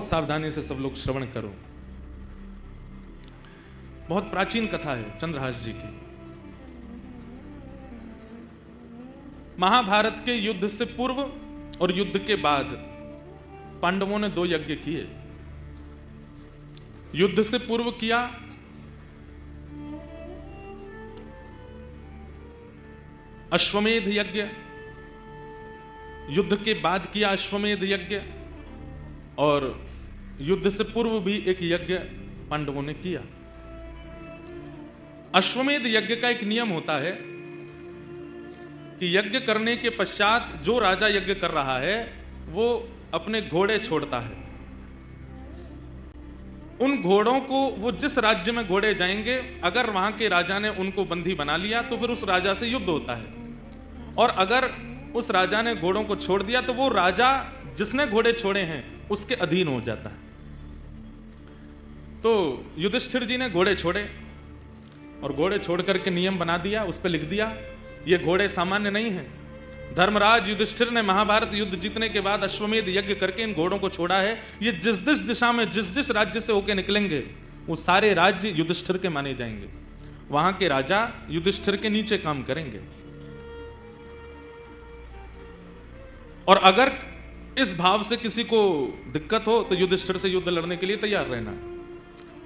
सावधानी से सब लोग श्रवण करो। बहुत प्राचीन कथा है चंद्रहास जी की। महाभारत के युद्ध से पूर्व और युद्ध के बाद पांडवों ने 2 यज्ञ किए। युद्ध से पूर्व किया अश्वमेध यज्ञ, युद्ध के बाद किया अश्वमेध यज्ञ, और युद्ध से पूर्व भी एक यज्ञ पांडवों ने किया। अश्वमेध यज्ञ का एक नियम होता है कि यज्ञ करने के पश्चात जो राजा यज्ञ कर रहा है वो अपने घोड़े छोड़ता है। उन घोड़ों को, वो जिस राज्य में घोड़े जाएंगे, अगर वहां के राजा ने उनको बंदी बना लिया तो फिर उस राजा से युद्ध होता है, और अगर उस राजा ने घोड़ों को छोड़ दिया तो वो राजा जिसने घोड़े छोड़े हैं उसके अधीन हो जाता है। तो युधिष्ठिर जी ने घोड़े छोड़े, और घोड़े छोड़ करके नियम बना दिया, उस पर लिख दिया ये घोड़े सामान्य नहीं है। धर्मराज युधिष्ठिर ने महाभारत युद्ध जीतने के बाद अश्वमेध यज्ञ करके इन घोड़ों को छोड़ा है। ये जिस जिस दिशा में जिस जिस राज्य से होके निकलेंगे वो सारे राज्य युधिष्ठिर के माने जाएंगे। वहां के राजा युधिष्ठिर के नीचे काम करेंगे। और अगर इस भाव से किसी को दिक्कत हो तो युधिष्ठिर से युद्ध लड़ने के लिए तैयार रहना।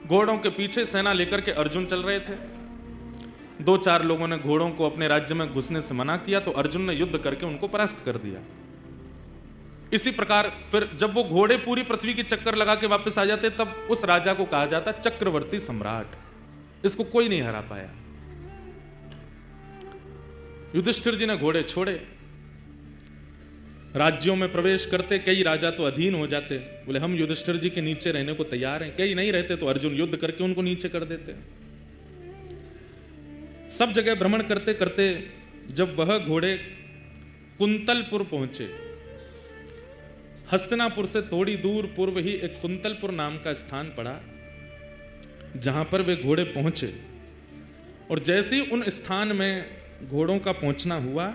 घोड़ों के पीछे सेना लेकर के अर्जुन चल रहे थे। 2-4 लोगों ने घोड़ों को अपने राज्य में घुसने से मना किया तो अर्जुन ने युद्ध करके उनको परास्त कर दिया। इसी प्रकार फिर जब वो घोड़े पूरी पृथ्वी की चक्कर लगा के वापस आ जाते तब उस राजा को कहा जाता चक्रवर्ती सम्राट। इसको कोई नहीं हरा पाया। युधिष्ठिर जी ने घोड़े छोड़े, राज्यों में प्रवेश करते कई राजा तो अधीन हो जाते, बोले हम युधिष्ठिर जी के नीचे रहने को तैयार हैं। कई नहीं रहते तो अर्जुन युद्ध करके उनको नीचे कर देते। सब जगह भ्रमण करते करते जब वह घोड़े कुंतलपुर पहुंचे, हस्तिनापुर से थोड़ी दूर पूर्व ही एक कुंतलपुर नाम का स्थान पड़ा, जहां पर वे घोड़े पहुंचे। और जैसे ही उन स्थान में घोड़ों का पहुंचना हुआ,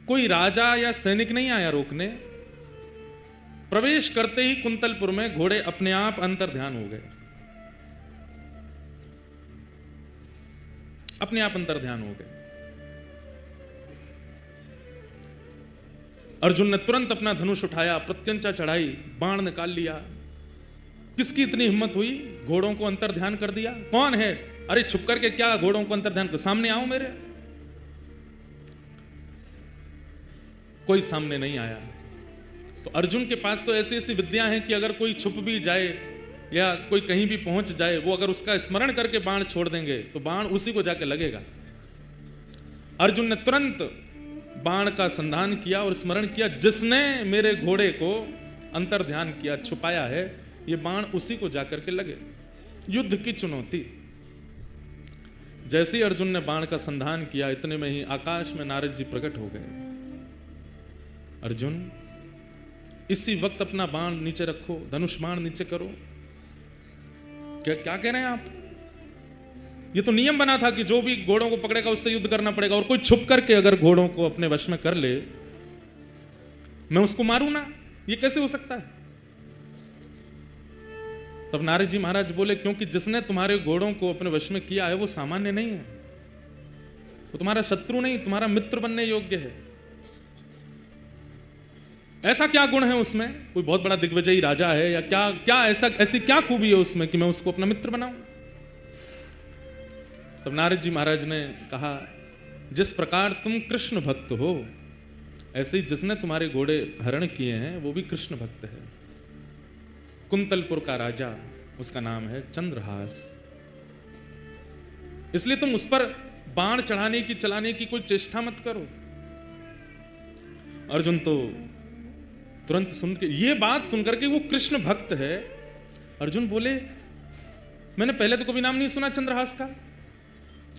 कोई राजा या सैनिक नहीं आया रोकने। प्रवेश करते ही कुंतलपुर में घोड़े अपने आप अंतर ध्यान हो गए, अपने आप अंतर ध्यान हो गए। अर्जुन ने तुरंत अपना धनुष उठाया, प्रत्यंचा चढ़ाई, बाण निकाल लिया। किसकी इतनी हिम्मत हुई, घोड़ों को अंतर ध्यान कर दिया? कौन है? अरे छुप करके क्या घोड़ों को अंतर ध्यान कर, सामने आओ मेरे। कोई सामने नहीं आया। तो अर्जुन के पास तो ऐसी ऐसी विद्या हैं कि अगर कोई छुप भी जाए या कोई कहीं भी पहुंच जाए, वो अगर उसका स्मरण करके बाण छोड़ देंगे तो बाण उसी को जाके लगेगा। अर्जुन ने तुरंत बाण का संधान किया और स्मरण किया, जिसने मेरे घोड़े को अंतर ध्यान किया, छुपाया है, ये बाण उसी को जाकर के लगे। युद्ध की चुनौती। जैसे ही अर्जुन ने बाण का संधान किया, इतने में ही आकाश में नारद जी प्रकट हो गए। अर्जुन, इसी वक्त अपना बाण नीचे रखो, धनुष बाण नीचे करो। क्या कह रहे हैं आप? ये तो नियम बना था कि जो भी घोड़ों को पकड़ेगा उससे युद्ध करना पड़ेगा, और कोई छुप करके अगर घोड़ों को अपने वश में कर ले, मैं उसको मारूं ना, ये कैसे हो सकता है? तब नारद जी महाराज बोले, क्योंकि जिसने तुम्हारे घोड़ों को अपने वश में किया है वो सामान्य नहीं है, वो तुम्हारा शत्रु नहीं, तुम्हारा मित्र बनने योग्य है। ऐसा क्या गुण है उसमें? कोई बहुत बड़ा दिग्विजयी राजा है या क्या ऐसी क्या खूबी है उसमें कि मैं उसको अपना मित्र बनाऊं? तब नारद जी महाराज ने कहा, जिस प्रकार तुम कृष्ण भक्त हो, ऐसे ही जिसने तुम्हारे घोड़े हरण किए हैं वो भी कृष्ण भक्त है। कुंतलपुर का राजा, उसका नाम है चंद्रहास। इसलिए तुम उस पर बाण चलाने की कोई चेष्टा मत करो। अर्जुन तो तुरंत सुन के, ये बात सुनकर के वो कृष्ण भक्त है, अर्जुन बोले, मैंने पहले तो कभी नाम नहीं सुना चंद्रहास का।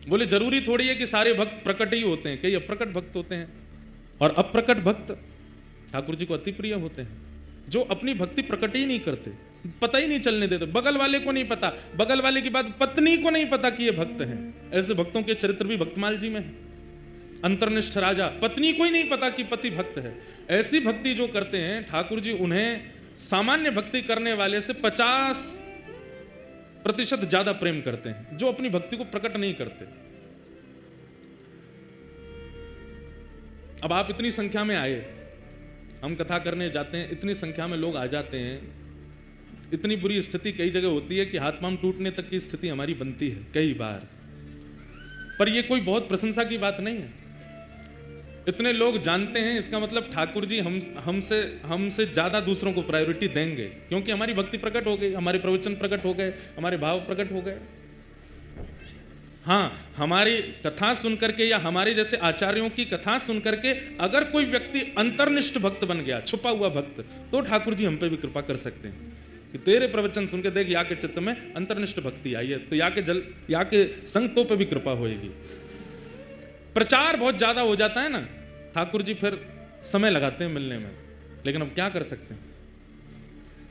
बोले, जरूरी थोड़ी है कि सारे भक्त प्रकट ही होते हैं, कई अप्रकट भक्त होते हैं, और अप्रकट भक्त ठाकुर जी को अति प्रिय होते हैं, जो अपनी भक्ति प्रकट ही नहीं करते, पता ही नहीं चलने देते। बगल वाले को नहीं पता, बगल वाले की बात पत्नी को नहीं पता कि ये भक्त हैं। ऐसे भक्तों के चरित्र भी भक्तमाल जी में है। अंतर्निष्ठ राजा, पत्नी को ही नहीं पता कि पति भक्त है। ऐसी भक्ति जो करते हैं ठाकुर जी, उन्हें सामान्य भक्ति करने वाले से 50% ज्यादा प्रेम करते हैं, जो अपनी भक्ति को प्रकट नहीं करते। अब आप इतनी संख्या में आए, हम कथा करने जाते हैं, इतनी संख्या में लोग आ जाते हैं, इतनी बुरी स्थिति कई जगह होती है कि हाथ पांव टूटने तक की स्थिति हमारी बनती है कई बार, पर यह कोई बहुत प्रशंसा की बात नहीं है। इतने लोग जानते हैं, इसका मतलब ठाकुर जी हमसे ज्यादा दूसरों को प्रायोरिटी देंगे, क्योंकि हमारी भक्ति प्रकट हो गई, हमारे प्रवचन प्रकट हो गए, हमारे भाव प्रकट हो गए। हाँ, हमारी कथा सुन करके या हमारे जैसे आचार्यों की कथा सुन करके अगर कोई व्यक्ति अंतर्निष्ठ भक्त बन गया, छुपा हुआ भक्त, तो ठाकुर जी हम पे भी कृपा कर सकते हैं कि तेरे प्रवचन सुन के देख या के चित्त में अंतर्निष्ठ भक्ति आई है, तो या के संगतों पे भी कृपा होएगी। प्रचार बहुत ज्यादा हो जाता है ना, ठाकुर जी फिर समय लगाते हैं मिलने में, लेकिन अब क्या कर सकते हैं।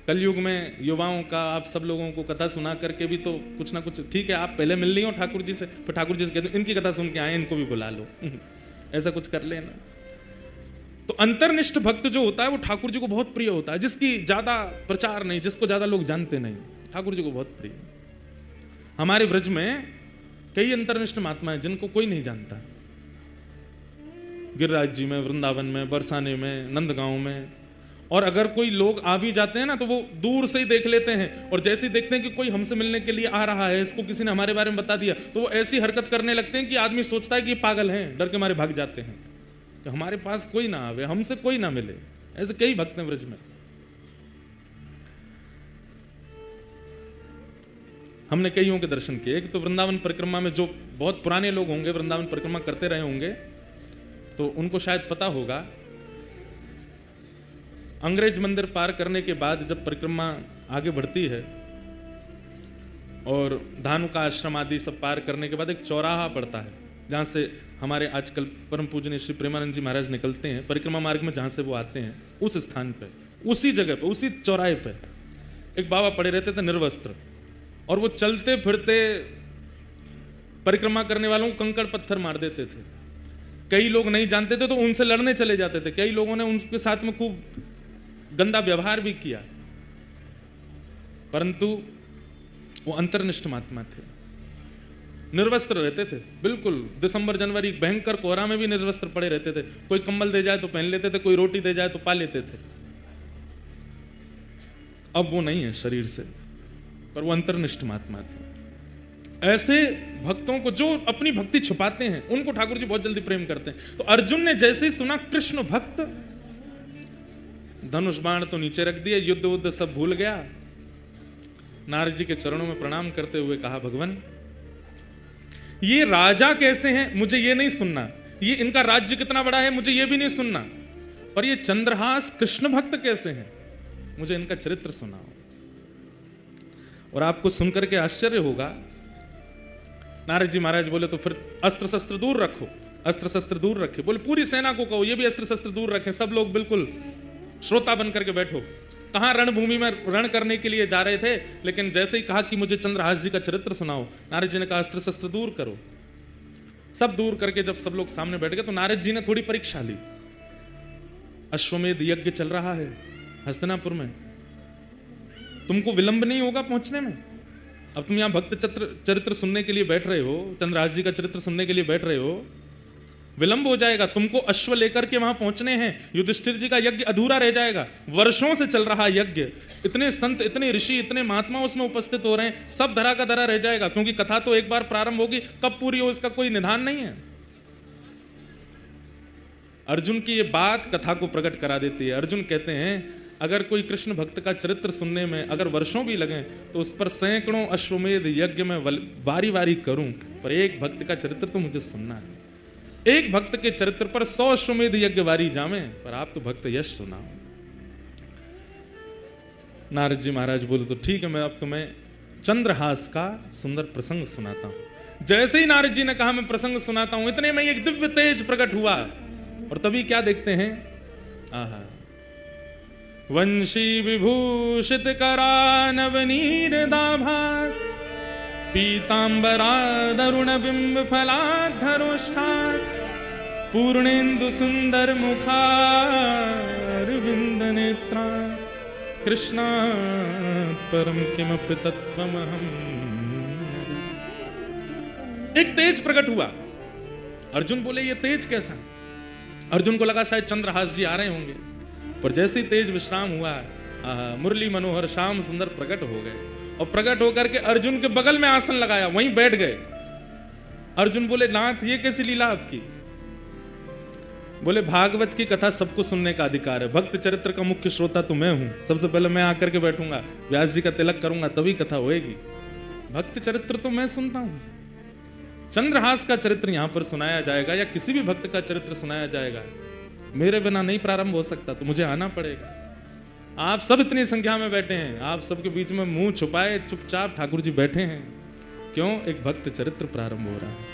कलयुग में युवाओं का, आप सब लोगों को कथा सुना करके भी तो कुछ ना कुछ, ठीक है आप पहले मिल ली हो ठाकुर जी से, फिर ठाकुर जी से कहते इनकी कथा सुन के आए, इनको भी बुला लो ऐसा कुछ कर लेना। तो अंतर्निष्ठ भक्त जो होता है वो ठाकुर जी को बहुत प्रिय होता है, जिसकी ज्यादा प्रचार नहीं, जिसको ज्यादा लोग जानते नहीं, ठाकुर जी को बहुत प्रिय। हमारे ब्रज में कई अंतर्निष्ठ महात्मा है जिनको कोई नहीं जानता, गिरिराज जी में, वृंदावन में, बरसाने में, नंदगांव में। और अगर कोई लोग आ भी जाते हैं ना तो वो दूर से ही देख लेते हैं, और जैसे ही देखते हैं कि कोई हमसे मिलने के लिए आ रहा है, इसको किसी ने हमारे बारे में बता दिया, तो वो ऐसी हरकत करने लगते हैं कि आदमी सोचता है कि ये पागल हैं, डर के मारे भाग जाते हैं कि हमारे पास कोई ना आवे, हमसे कोई ना मिले। ऐसे कई भक्त हैं ब्रज में। हमने कईयों के दर्शन किए। एक तो वृंदावन परिक्रमा में जो बहुत पुराने लोग होंगे, वृंदावन परिक्रमा करते रहे होंगे, तो उनको शायद पता होगा, अंग्रेज मंदिर पार करने के बाद जब परिक्रमा आगे बढ़ती है और धानुका आश्रम आदि सब पार करने के बाद एक चौराहा पड़ता है, जहाँ से हमारे आजकल परम पूजनीय श्री प्रेमानंद जी महाराज निकलते हैं परिक्रमा मार्ग में, जहाँ से वो आते हैं, उस स्थान पे, उसी जगह पे, उसी चौराहे पे एक बाबा पड़े रहते थे निर्वस्त्र, और वो चलते फिरते परिक्रमा करने वालों को कंकड़ पत्थर मार देते थे। कई लोग नहीं जानते थे तो उनसे लड़ने चले जाते थे, कई लोगों ने उनके साथ में खूब गंदा व्यवहार भी किया, परंतु वो अंतर्निष्ठ महात्मा थे, निर्वस्त्र रहते थे बिल्कुल। दिसंबर जनवरी भयंकर कोहरा में भी निर्वस्त्र पड़े रहते थे, कोई कंबल दे जाए तो पहन लेते थे, कोई रोटी दे जाए तो पा लेते थे। अब वो नहीं है शरीर से, पर वो अंतर्निष्ठ महात्मा थे। ऐसे भक्तों को जो अपनी भक्ति छुपाते हैं उनको ठाकुर जी बहुत जल्दी प्रेम करते हैं। तो अर्जुन ने जैसे ही सुना कृष्ण भक्त, धनुष बाण तो नीचे रख दिए, युद्ध वुद्ध सब भूल गया, नारद जी के चरणों में प्रणाम करते हुए कहा, भगवान ये राजा कैसे हैं मुझे ये नहीं सुनना, ये इनका राज्य कितना बड़ा है मुझे ये भी नहीं सुनना, पर ये चंद्रहास कृष्ण भक्त कैसे हैं मुझे इनका चरित्र सुनाओ। और आपको सुनकर के आश्चर्य होगा, नारद जी महाराज बोले तो फिर अस्त्र शस्त्र दूर रखो, अस्त्र शस्त्र दूर रखे, बोले पूरी सेना को कहो ये भी अस्त्र शस्त्र दूर रखें, सब लोग बिल्कुल श्रोता बन करके बैठो। कहां रणभूमि में रण करने के लिए जा रहे थे, लेकिन जैसे ही कहा कि मुझे चंद्रहास जी का चरित्र सुनाओ, नारद जी ने कहा अस्त्र शस्त्र दूर करो। सब दूर करके जब सब लोग सामने बैठ गए तो नारद जी ने थोड़ी परीक्षा ली। अश्वमेध यज्ञ चल रहा है हस्तिनापुर में, तुमको विलंब नहीं होगा पहुंचने में। अब तुम यहां भक्त चरित्र सुनने के लिए बैठ रहे हो, चंद्रहास जी का चरित्र सुनने के लिए बैठ रहे हो, विलंब हो जाएगा, तुमको अश्व लेकर के वहां पहुंचने हैं, युधिष्ठिर जी का यज्ञ अधूरा रह जाएगा। वर्षों से चल रहा यज्ञ, इतने संत, इतने ऋषि, इतने महात्मा उसमें उपस्थित हो रहे हैं, सब धरा का धरा रह जाएगा, क्योंकि कथा तो एक बार प्रारंभ होगी, कब पूरी हो इसका कोई निधान नहीं है। अर्जुन की ये बात कथा को प्रकट करा देती है। अर्जुन कहते हैं अगर कोई कृष्ण भक्त का चरित्र सुनने में अगर वर्षों भी लगे तो उस पर सैकड़ों अश्वमेध यज्ञ में वारी वारी करूं, पर एक भक्त का चरित्र तो मुझे सुनना है। एक भक्त के चरित्र पर 100 अश्वमेध यज्ञ वारी जावे, पर आप तो भक्त यश सुनाओ। नारद जी महाराज बोले तो ठीक है, मैं अब तुम्हें चंद्रहास का सुंदर प्रसंग सुनाता हूं। जैसे ही नारद जी ने कहा मैं प्रसंग सुनाता हूं, इतने में एक दिव्य तेज प्रकट हुआ, और तभी क्या देखते हैं, आहा, वंशी विभूषित करा नवनीर दाभात, पीतांबरादरुण बिंब फलाधरोष्ठात्, पूर्णेन्दु सुंदर मुखारविंद नेत्रा, कृष्णा परम किमपि तत्त्वमहम्। एक तेज प्रकट हुआ। अर्जुन बोले ये तेज कैसा? अर्जुन को लगा शायद चंद्रहास जी आ रहे होंगे, पर जैसे ही तेज विश्राम हुआ, मुरली मनोहर श्याम सुंदर प्रकट हो गए और प्रकट होकर के अर्जुन के बगल में आसन लगाया, वहीं बैठ गए। अर्जुन बोले नाथ ये कैसी लीला आपकी? बोले भागवत की कथा सबको सुनने का अधिकार है, भक्त चरित्र का मुख्य श्रोता तो मैं हूं, सबसे पहले मैं आकर के बैठूंगा, व्यास जी का तिलक करूंगा तभी कथा होएगी। भक्त चरित्र तो मैं सुनता हूं, चंद्रहास का चरित्र यहां पर सुनाया जाएगा या किसी भी भक्त का चरित्र सुनाया जाएगा, मेरे बिना नहीं प्रारंभ हो सकता, तो मुझे आना पड़ेगा। आप सब इतनी संख्या में बैठे हैं, आप सबके बीच में मुंह छुपाए चुपचाप ठाकुर जी बैठे हैं, क्यों? एक भक्त चरित्र प्रारंभ हो रहा है।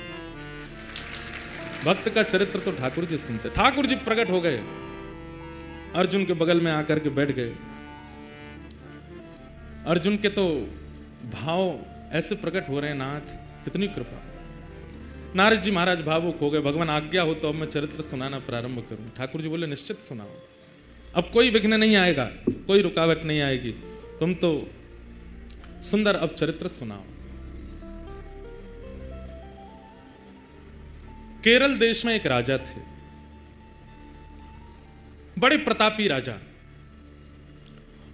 भक्त का चरित्र तो ठाकुर जी सुनते। ठाकुर जी प्रकट हो गए, अर्जुन के बगल में आकर के बैठ गए। अर्जुन के तो भाव ऐसे प्रकट हो रहे हैं, नाथ कितनी कृपा। नारद जी महाराज भावुक हो गए, भगवान आज्ञा हो तो अब मैं चरित्र सुनाना प्रारंभ करूं। ठाकुर जी बोले निश्चित सुनाओ, अब कोई विघ्न नहीं आएगा, कोई रुकावट नहीं आएगी, तुम तो सुंदर अब चरित्र सुनाओ। केरल देश में एक राजा थे, बड़े प्रतापी राजा,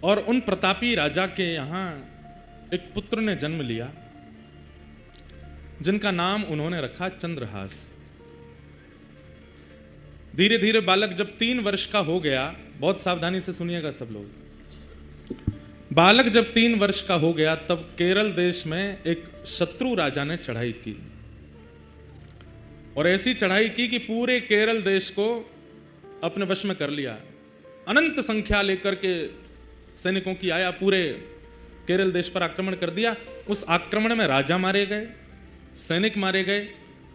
और उन प्रतापी राजा के यहां एक पुत्र ने जन्म लिया जिनका नाम उन्होंने रखा चंद्रहास। धीरे धीरे बालक जब 3 वर्ष का हो गया, बहुत सावधानी से सुनिएगा सब लोग, बालक जब 3 वर्ष का हो गया तब केरल देश में एक शत्रु राजा ने चढ़ाई की, और ऐसी चढ़ाई की कि पूरे केरल देश को अपने वश में कर लिया। अनंत संख्या लेकर के सैनिकों की आया, पूरे केरल देश पर आक्रमण कर दिया। उस आक्रमण में राजा मारे गए, सैनिक मारे गए।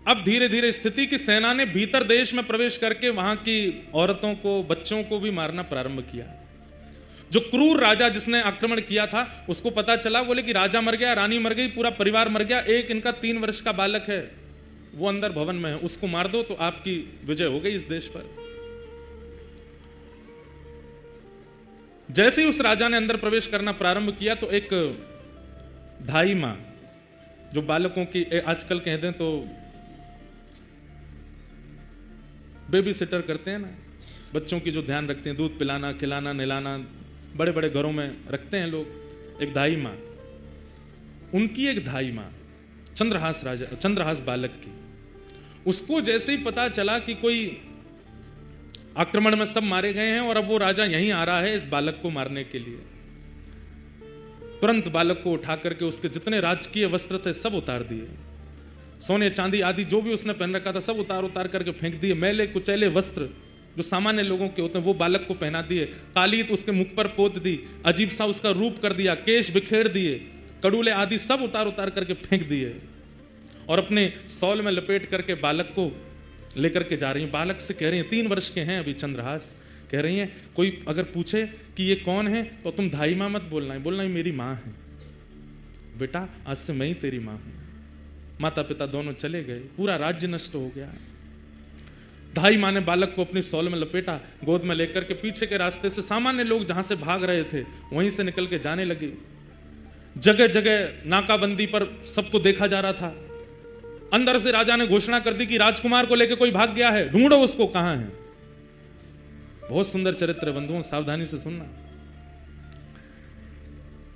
अब धीरे धीरे स्थिति की सेना ने भीतर देश में प्रवेश करके वहां की औरतों को, बच्चों को भी मारना प्रारंभ किया। जो क्रूर राजा जिसने आक्रमण किया था उसको पता चला, बोले कि राजा मर गया, रानी मर गई, पूरा परिवार मर गया, एक इनका 3 वर्ष का बालक है वो अंदर भवन में है, उसको मार दो तो आपकी विजय हो गई इस देश पर। जैसे ही उस राजा ने अंदर प्रवेश करना प्रारंभ किया तो एक धाई मां, जो बालकों की आजकल कह दें तो बेबी सिटर करते हैं ना, बच्चों की जो ध्यान रखते हैं, दूध पिलाना, खिलाना, नहलाना, बड़े बड़े घरों में रखते हैं लोग, एक धाई मां, उनकी एक धाई मां चंद्रहास राजा, चंद्रहास बालक की, उसको जैसे ही पता चला कि कोई आक्रमण में सब मारे गए हैं और अब वो राजा यहीं आ रहा है इस बालक को मारने के लिए, तुरंत बालक को उठा करके उसके जितने राजकीय वस्त्र थे सब उतार दिए, सोने चांदी आदि जो भी उसने पहन रखा था सब उतार उतार करके फेंक दिए। मैले कुचैले वस्त्र जो सामान्य लोगों के होते हैं वो बालक को पहना दिए, कालीत उसके मुख पर पोत दी, अजीब सा उसका रूप कर दिया, केश बिखेर दिए, कड़ूले आदि सब उतार उतार करके फेंक दिए, और अपने सौल में लपेट करके बालक को लेकर के जा रही हैं। बालक से कह रही हैं, 3 वर्ष के हैं अभी चंद्रहास, कह रही हैं कोई अगर पूछे कि ये कौन है तो तुम धाई मां मत बोलना है, बोलना ही मेरी मां है, बेटा आज से मैं ही तेरी मां हूं। माता पिता दोनों चले गए, पूरा राज्य नष्ट हो गया। धाई मां ने बालक को अपनी सौल में लपेटा, गोद में लेकर के पीछे के रास्ते से सामान्य लोग जहां से भाग रहे थे वहीं से निकल के जाने लगे। जगह जगह नाकाबंदी पर सबको देखा जा रहा था। अंदर से राजा ने घोषणा कर दी कि राजकुमार को लेकर कोई भाग गया है, ढूंढो उसको, कहां है। बहुत सुंदर चरित्र बंधुओं, सावधानी से सुनना।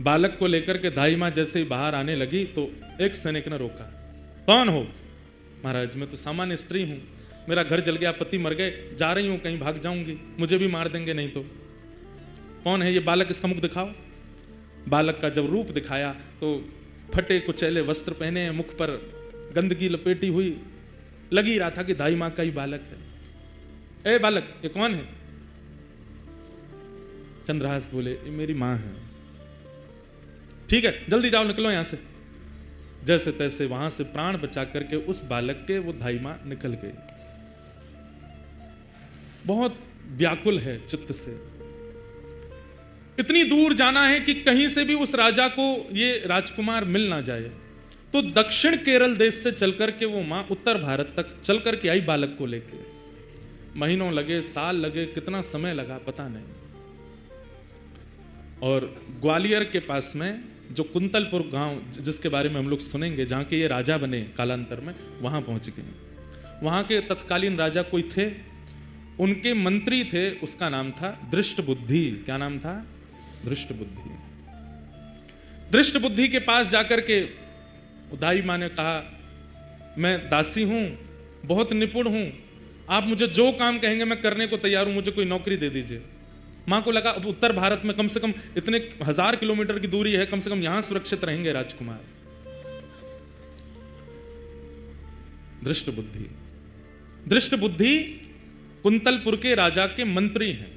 बालक को लेकर के धाई मां जैसे ही बाहर आने लगी तो एक सैनिक ने रोका। कौन हो? महाराज मैं तो सामान्य स्त्री हूं, मेरा घर जल गया, पति मर गए, जा रही हूं कहीं, भाग जाऊंगी, मुझे भी मार देंगे नहीं तो। कौन है ये बालक, इसका मुख दिखाओ। बालक का जब रूप दिखाया तो फटे कुचैले वस्त्र पहने हैं, मुख पर गंदगी लपेटी हुई, लग ही रहा था कि धाई मां का ही बालक है। ए बालक ये कौन है? चंद्रहास बोले ये मेरी मां है। ठीक है जल्दी जाओ, निकलो यहां से। जैसे तैसे वहां से प्राण बचा करके उस बालक के वो धाई मां निकल गई। बहुत व्याकुल है चित्त से, इतनी दूर जाना है कि कहीं से भी उस राजा को ये राजकुमार मिल ना जाए। तो दक्षिण केरल देश से चलकर के वो मां उत्तर भारत तक चल करके आई बालक को लेके। महीनों लगे, साल लगे, कितना समय लगा पता नहीं। और ग्वालियर के पास में जो कुंतलपुर गांव, जिसके बारे में हम लोग सुनेंगे, जहाँ के ये राजा बने कालांतर में, वहाँ पहुँच गए। वहाँ के तत्कालीन राजा कोई थे, उनके मंत्री थे, उसका नाम था दृष्टबुद्धि। क्या नाम था? दृष्टबुद्धि। दृष्टबुद्धि के पास जाकर के दाई माँ ने कहा, मैं दासी हूँ, बहुत निपुण हूँ, आप मुझे जो काम कहेंगे मैं करने को तैयार हूँ, मुझे कोई नौकरी दे दीजिए। माँ को लगा अब उत्तर भारत में कम से कम इतने 1000 किलोमीटर की दूरी है, कम से कम यहां सुरक्षित रहेंगे राजकुमार। दृष्टबुद्धि। दृष्टबुद्धि कुंतलपुर के राजा के मंत्री हैं।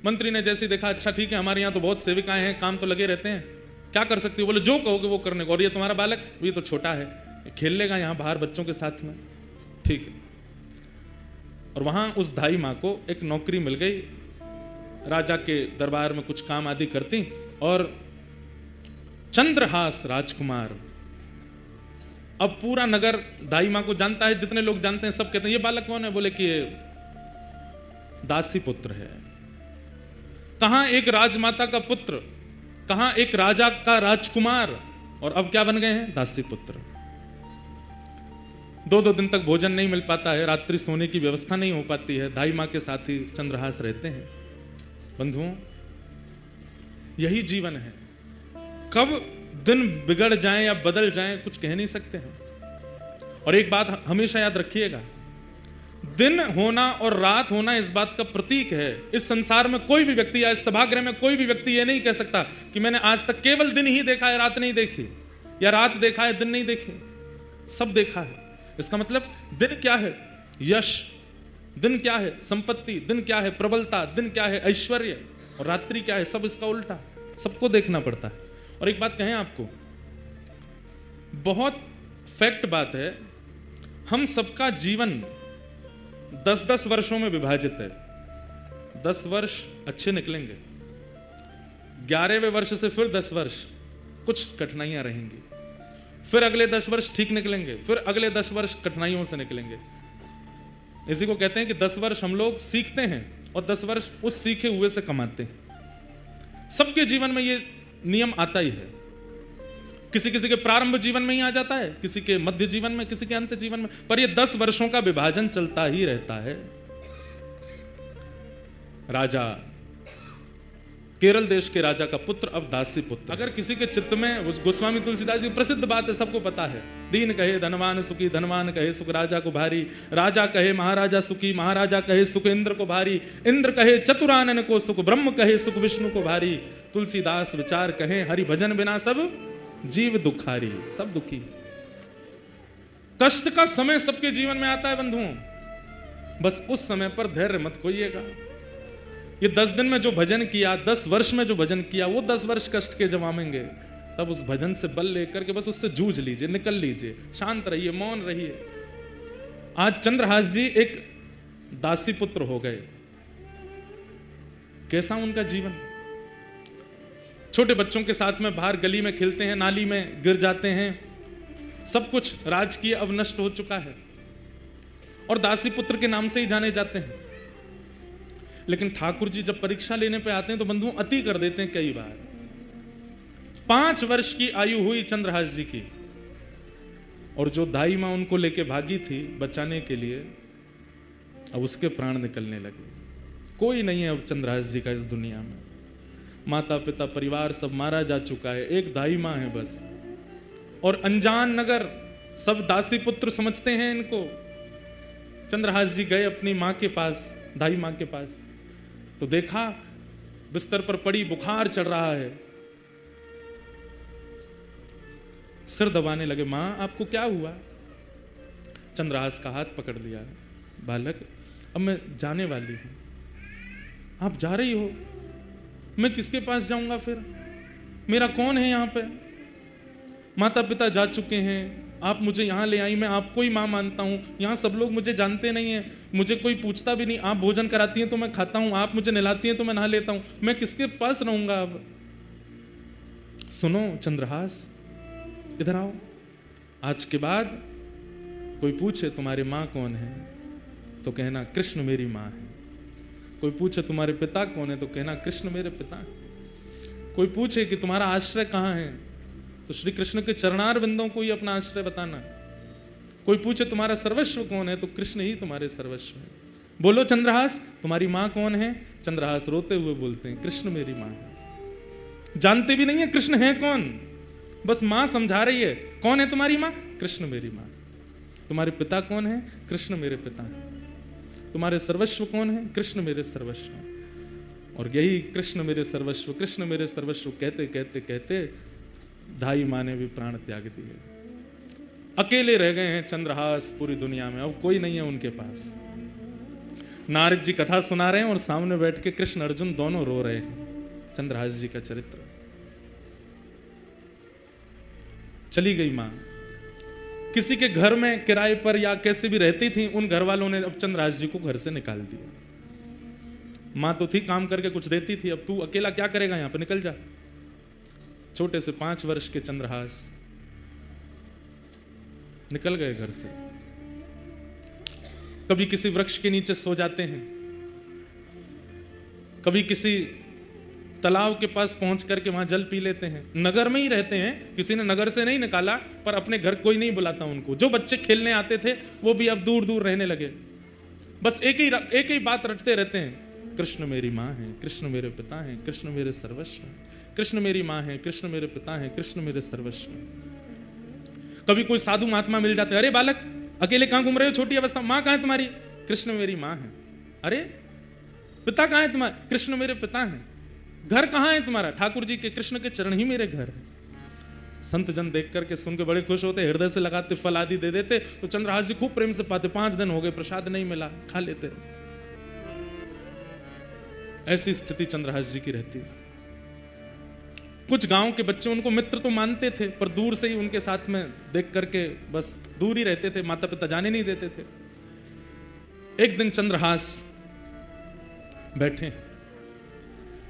मंत्री ने जैसे देखा, अच्छा ठीक है, हमारे यहां तो बहुत सेविकाएं हैं, काम तो लगे रहते हैं, क्या कर सकती हो? बोले जो कहोगे वो करने को। और ये तुम्हारा बालक, ये तो छोटा है, खेल लेगा यहां बाहर बच्चों के साथ में, ठीक है। और वहां उस दाई माँ को एक नौकरी मिल गई, राजा के दरबार में कुछ काम आदि करती। और चंद्रहास राजकुमार, अब पूरा नगर दाई माँ को जानता है, जितने लोग जानते हैं सब कहते हैं ये बालक कौन है? बोले कि ये दासी पुत्र है। कहां एक राजमाता का पुत्र, कहां एक राजा का राजकुमार, और अब क्या बन गए हैं? दासी पुत्र। 2-2 दिन तक भोजन नहीं मिल पाता है, रात्रि सोने की व्यवस्था नहीं हो पाती है, दाई माँ के साथ ही चंद्रहास रहते हैं। बंधुओं, यही जीवन है। कब दिन बिगड़ जाए या बदल जाए कुछ कह नहीं सकते हैं। और एक बात हमेशा याद रखिएगा, दिन होना और रात होना इस बात का प्रतीक है। इस संसार में कोई भी व्यक्ति या इस सभागृह में कोई भी व्यक्ति ये नहीं कह सकता कि मैंने आज तक केवल दिन ही देखा है, रात नहीं देखी, या रात देखा है दिन नहीं देखे। सब देखा है। इसका मतलब दिन क्या है? यश। दिन क्या है? संपत्ति। दिन क्या है? प्रबलता। दिन क्या है? ऐश्वर्य। और रात्रि क्या है? सब इसका उल्टा। सबको देखना पड़ता है। और एक बात कहें आपको, बहुत फैक्ट बात है, हम सबका जीवन 10-10 वर्षों में विभाजित है। 10 वर्ष अच्छे निकलेंगे, 11वें वर्ष से फिर 10 वर्ष कुछ कठिनाइयां रहेंगी, फिर अगले 10 वर्ष ठीक निकलेंगे, फिर अगले 10 वर्ष कठिनाइयों से निकलेंगे। इसी को कहते हैं कि 10 वर्ष हम लोग सीखते हैं और 10 वर्ष उस सीखे हुए से कमाते हैं। सबके जीवन में ये नियम आता ही है। किसी किसी के प्रारंभ जीवन में ही आ जाता है, किसी के मध्य जीवन में, किसी के अंत जीवन में, पर ये 10 वर्षों का विभाजन चलता ही रहता है। राजा, केरल देश के राजा का पुत्र अब दासी पुत्र। अगर किसी के चित्त में, गोस्वामी तुलसीदास जी प्रसिद्ध बात है, सबको पता है, दीन कहे धनवान सुखी, धनवान कहे सुख राजा को भारी, राजा कहे महाराजा सुखी, महाराजा कहे सुख इंद्र को भारी, इंद्र कहे चतुरानन को सुख, ब्रह्म कहे सुख विष्णु को भारी, तुलसीदास विचार कहे हरि भजन बिना सब जीव दुखारी। सब दुखी। कष्ट का समय सबके जीवन में आता है बंधुओं, बस उस समय पर धैर्य मत खोइएगा। ये 10 दिन में जो भजन किया, 10 वर्ष में जो भजन किया, वो 10 वर्ष कष्ट के जमाएंगे। तब उस भजन से बल लेकर के बस उससे जूझ लीजिए, निकल लीजिए, शांत रहिए, मौन रहिए। आज चंद्रहास जी एक दासी पुत्र हो गए। कैसा उनका जीवन? छोटे बच्चों के साथ में बाहर गली में खेलते हैं, नाली में गिर जाते हैं, सब कुछ राजकीय अब नष्ट हो चुका है और दासी पुत्र के नाम से ही जाने जाते हैं। लेकिन ठाकुर जी जब परीक्षा लेने पे आते हैं तो बंधुओं अति कर देते हैं कई बार। 5 वर्ष की आयु हुई चंद्रहास जी की, और जो दाई मां उनको लेके भागी थी बचाने के लिए, अब उसके प्राण निकलने लगे। कोई नहीं है अब चंद्रहास जी का इस दुनिया में। माता पिता परिवार सब मारा जा चुका है, एक दाई मां है बस। और अनजान नगर, सब दासी पुत्र समझते हैं इनको। चंद्रहास जी गए अपनी मां के पास, दाई मां के पास, तो देखा बिस्तर पर पड़ी, बुखार चढ़ रहा है। सिर दबाने लगे, मां आपको क्या हुआ? चंद्रहास का हाथ पकड़ लिया, बालक अब मैं जाने वाली हूं, आप जा रही हो, मैं किसके पास जाऊंगा फिर? मेरा कौन है यहाँ पे? माता पिता जा चुके हैं, आप मुझे यहाँ ले आई, मैं आपको ही माँ मानता हूँ, यहाँ सब लोग मुझे जानते नहीं हैं, मुझे कोई पूछता भी नहीं, आप भोजन कराती हैं तो मैं खाता हूँ, आप मुझे नहलाती हैं तो मैं नहा लेता हूँ, मैं किसके पास रहूंगा अब? सुनो चंद्रहास, इधर आओ, आज के बाद कोई पूछे तुम्हारी माँ कौन है तो कहना कृष्ण मेरी माँ है। कोई पूछे तुम्हारे पिता कौन है तो कहना कृष्ण मेरे पिता है। कोई पूछे कि तुम्हारा आश्रय कहाँ है तो श्री कृष्ण के चरणार बिंदों को ही अपना आश्रय बताना। कोई पूछे तुम्हारा सर्वस्व कौन है तो कृष्ण ही तुम्हारे सर्वस्व है। बोलो चंद्रहास तुम्हारी माँ कौन है? चंद्रहास रोते हुए बोलते हैं कृष्ण मेरी माँ है। जानते भी नहीं है कृष्ण है कौन, बस माँ समझा रही है। कौन है तुम्हारी माँ? कृष्ण मेरी माँ। तुम्हारे पिता कौन है? कृष्ण मेरे पिता है। तुम्हारे सर्वस्व कौन है? कृष्ण मेरे सर्वस्व। और यही कृष्ण मेरे सर्वस्व, कृष्ण मेरे सर्वस्व कहते कहते कहते दाई माँ ने भी प्राण त्याग दिए। अकेले रह गए हैं चंद्रहास पूरी दुनिया में, अब कोई नहीं है उनके पास। नारद जी कथा सुना रहे हैं और सामने बैठ के कृष्ण अर्जुन दोनों रो रहे हैं। चंद्रहास जी का चरित्र। चली गई मां, किसी के घर में किराए पर या कैसे भी रहती थी, उन घर वालों ने अब चंद्रहास जी को घर से निकाल दिया। मां तो थी काम करके कुछ देती थी, अब तू अकेला क्या करेगा यहां पर, निकल जा। छोटे से 5 वर्ष के चंद्रहास निकल गए घर से। कभी किसी वृक्ष के नीचे सो जाते हैं, कभी किसी तालाब के पास पहुंच करके वहां जल पी लेते हैं। नगर में ही रहते हैं, किसी ने नगर से नहीं निकाला, पर अपने घर कोई नहीं बुलाता उनको। जो बच्चे खेलने आते थे वो भी अब दूर दूर रहने लगे। बस एक ही बात रटते रहते हैं, कृष्ण मेरी माँ है, कृष्ण मेरे पिता है, कृष्ण मेरे सर्वस्व है। कृष्ण मेरी माँ है, कृष्ण मेरे पिता है, कृष्ण मेरे सर्वस्व है। कभी कोई साधु महात्मा मिल जाते, अरे बालक अकेले कहां घूम रहे हो, छोटी अवस्था, माँ कहां है तुम्हारी? कृष्ण मेरी माँ है। अरे पिता कहां है तुम्हारा? कृष्ण मेरे पिता है। घर कहां है तुम्हारा? ठाकुर जी के, कृष्ण के चरण ही मेरे घर है। संत जन देख करके सुन के बड़े खुश होते, हृदय से लगाते, फल आदि दे देते। तो चंद्रहास जी खूब प्रेम से पाते। 5 दिन हो गए, प्रसाद नहीं मिला, खा लेते। ऐसी स्थिति चंद्रहास जी की रहती है। कुछ गांव के बच्चे उनको मित्र तो मानते थे, पर दूर से ही उनके साथ में देख करके बस दूर ही रहते थे, माता पिता जाने नहीं देते थे। एक दिन चंद्रहास बैठे,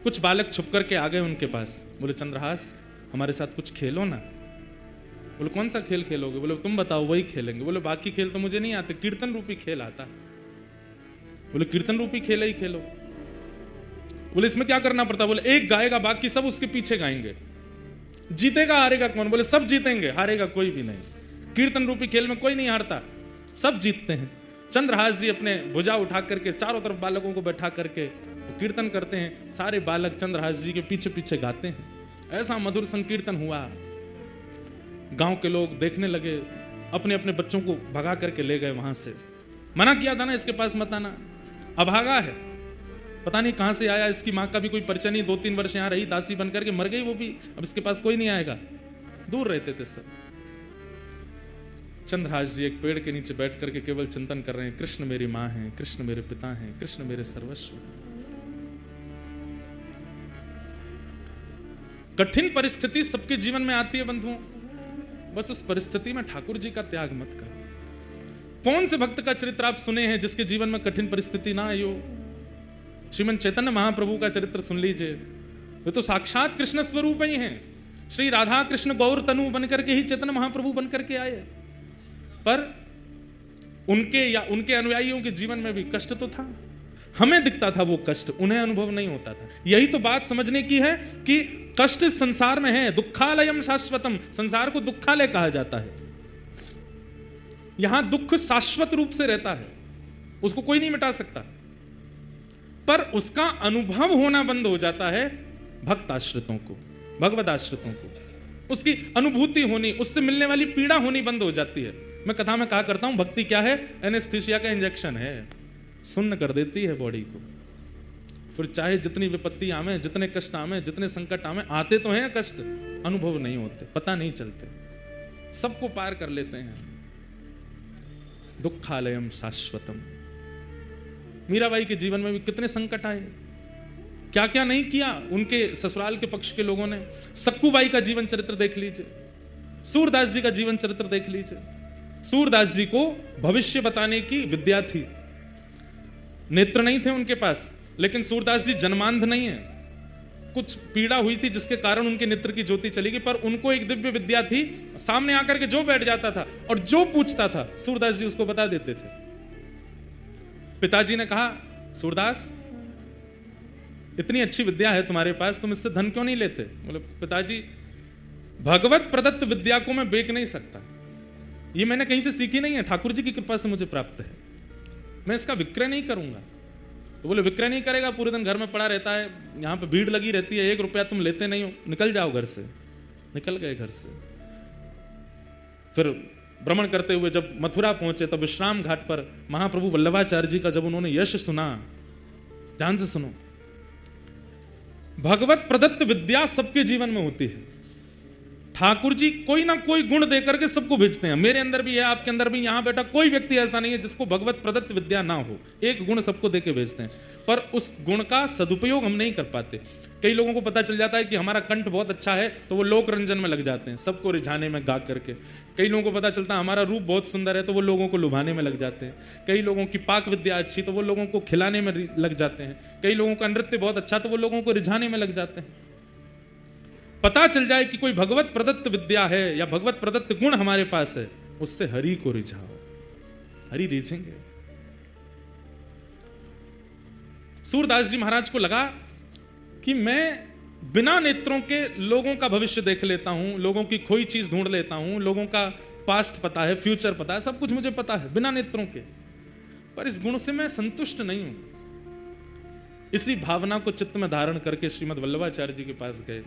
कुछ बालक छुप करके आ गए उनके पास। बोले चंद्रहास हमारे साथ कुछ खेलो ना। बोले कौन सा खेल खेलोगे? बोले तुम बताओ, वही खेलेंगे। बोले बाकी खेल तो मुझे नहीं आते, कीर्तन रूपी खेल आता है। बोले कीर्तन रूपी खेल ही खेलो। बोले इसमें क्या करना पड़ता? बोले एक गाएगा, बाकी सब उसके पीछे गाएंगे। जीतेगा हारेगा कौन? बोले सब जीतेंगे, हारेगा कोई भी नहीं। कीर्तन रूपी खेल में कोई नहीं हारता, सब जीतते हैं। चंद्रहास जी अपने भुजा उठा करके चारों तरफ बालकों को बैठा करके कीर्तन करते हैं। सारे बालक चंद्रहास जी के पीछे पीछे गाते हैं। ऐसा मधुर संकीर्तन हुआ, गांव के लोग देखने लगे, अपने अपने बच्चों को भगा करके ले गए वहां से। मना किया था ना इसके पास मत आना, अभागा है, पता नहीं कहां से आया, इसकी माँ का भी कोई परिचय नहीं, 2-3 वर्ष यहाँ रही, दासी बन करके मर गई वो भी, अब इसके पास कोई नहीं आएगा। दूर रहते थे सब। चंद्रहास जी एक पेड़ के नीचे बैठ करके केवल चिंतन कर रहे हैं, कृष्ण मेरी माँ है, कृष्ण मेरे पिता हैं, कृष्ण मेरे सर्वस्व। कठिन परिस्थिति सबके जीवन में आती है बंधुओं, बस उस परिस्थिति में ठाकुर जी का त्याग मत करो। कौन से भक्त का चरित्र आप सुने हैं जिसके जीवन में कठिन परिस्थिति ना आई हो? श्रीमन चैतन्य महाप्रभु का चरित्र सुन लीजिए, वे तो साक्षात कृष्ण स्वरूप ही हैं। श्री राधा कृष्ण गौर तनु बनकर के ही चैतन्य महाप्रभु बनकर के आए, पर उनके या उनके अनुयायियों के जीवन में भी कष्ट तो था। हमें दिखता था वो कष्ट, उन्हें अनुभव नहीं होता था। यही तो बात समझने की है कि कष्ट संसार में है, दुखालयम शाश्वतम, संसार को दुखालय कहा जाता है। यहां दुख शाश्वत रूप से रहता है, उसको कोई नहीं मिटा सकता, पर उसका अनुभव होना बंद हो जाता है भक्त आश्रितों को, भगवद आश्रितों को। उसकी अनुभूति होनी, उससे मिलने वाली पीड़ा होनी बंद हो जाती है। मैं कथा में कहा करता हूं, भक्ति क्या है? एनेस्थीसिया का इंजेक्शन है, सुन्न कर देती है बॉडी को। फिर चाहे जितनी विपत्ति आवे, जितने कष्ट आवे, जितने संकट आवे, आते तो हैं कष्ट, अनुभव नहीं होते, पता नहीं चलते, सबको पार कर लेते हैं। दुखालयम शाश्वतम। मीराबाई के जीवन में भी कितने संकट आए, क्या क्या नहीं किया उनके ससुराल के पक्ष के लोगों ने। सक्कूबाई का जीवन चरित्र देख लीजिए, सूरदास जी का जीवन चरित्र देख लीजिए। सूरदास जी को भविष्य बताने की विद्या थी, नेत्र नहीं थे उनके पास, लेकिन सूरदास जी जन्मांध नहीं है। कुछ पीड़ा हुई थी जिसके कारण उनके नेत्र की ज्योति चली गई, पर उनको एक दिव्य विद्या थी, सामने आकर के जो बैठ जाता था और जो पूछता था सूरदास जी उसको बता देते थे। पिताजी ने कहा, सूरदास इतनी अच्छी विद्या है तुम्हारे पास, तुम इससे धन क्यों नहीं लेते? बोले पिताजी भगवत प्रदत्त विद्या को मैं बेच नहीं सकता, ये मैंने कहीं से सीखी नहीं है, ठाकुर जी की कृपा से मुझे प्राप्त है, मैं इसका विक्रय नहीं करूंगा। तो बोले विक्रय नहीं करेगा, पूरे दिन घर में पड़ा रहता है, यहाँ पे भीड़ लगी रहती है, 1 रुपया तुम लेते नहीं हो, निकल जाओ घर से। निकल गए घर से। फिर भ्रमण करते हुए जब मथुरा पहुंचे तब विश्राम घाट पर महाप्रभु वल्लभाचार्य जी का जब उन्होंने यश सुना, ध्यान से सुनो, भगवत प्रदत्त विद्या सबके जीवन में होती है। ठाकुर जी कोई ना कोई गुण देकर के सबको भेजते हैं, मेरे अंदर भी है, आपके अंदर भी, यहां बैठा कोई व्यक्ति ऐसा नहीं है जिसको भगवत प्रदत्त विद्या ना हो, एक गुण सबको देके भेजते हैं, पर उस गुण का सदुपयोग हम नहीं कर पाते। कई लोगों को पता चल जाता है कि हमारा कंठ बहुत अच्छा है तो वो लोक रंजन में लग जाते हैं, सबको रिझाने में गा करके। कई लोगों को पता चलता है हमारा रूप बहुत सुंदर है तो वो लोगों को लुभाने में लग जाते हैं। कई लोगों की पाक विद्या अच्छी तो वो लोगों को खिलाने में लग जाते हैं। कई लोगों का नृत्य बहुत अच्छा तो वो लोगों को रिझाने में लग जाते हैं। पता चल जाए कि कोई भगवत प्रदत्त विद्या है या भगवत प्रदत्त गुण हमारे पास है, उससे हरि को रिझाओ, हरि रिझेंगे। सूरदास जी महाराज को लगा कि मैं बिना नेत्रों के लोगों का भविष्य देख लेता हूं, लोगों की खोई चीज ढूंढ लेता हूं, लोगों का पास्ट पता है, फ्यूचर पता है, सब कुछ मुझे पता है बिना नेत्रों के, पर इस गुण से मैं संतुष्ट नहीं हूं। इसी भावना को चित्त में धारण करके श्रीमद् वल्लभाचार्य जी के पास गए,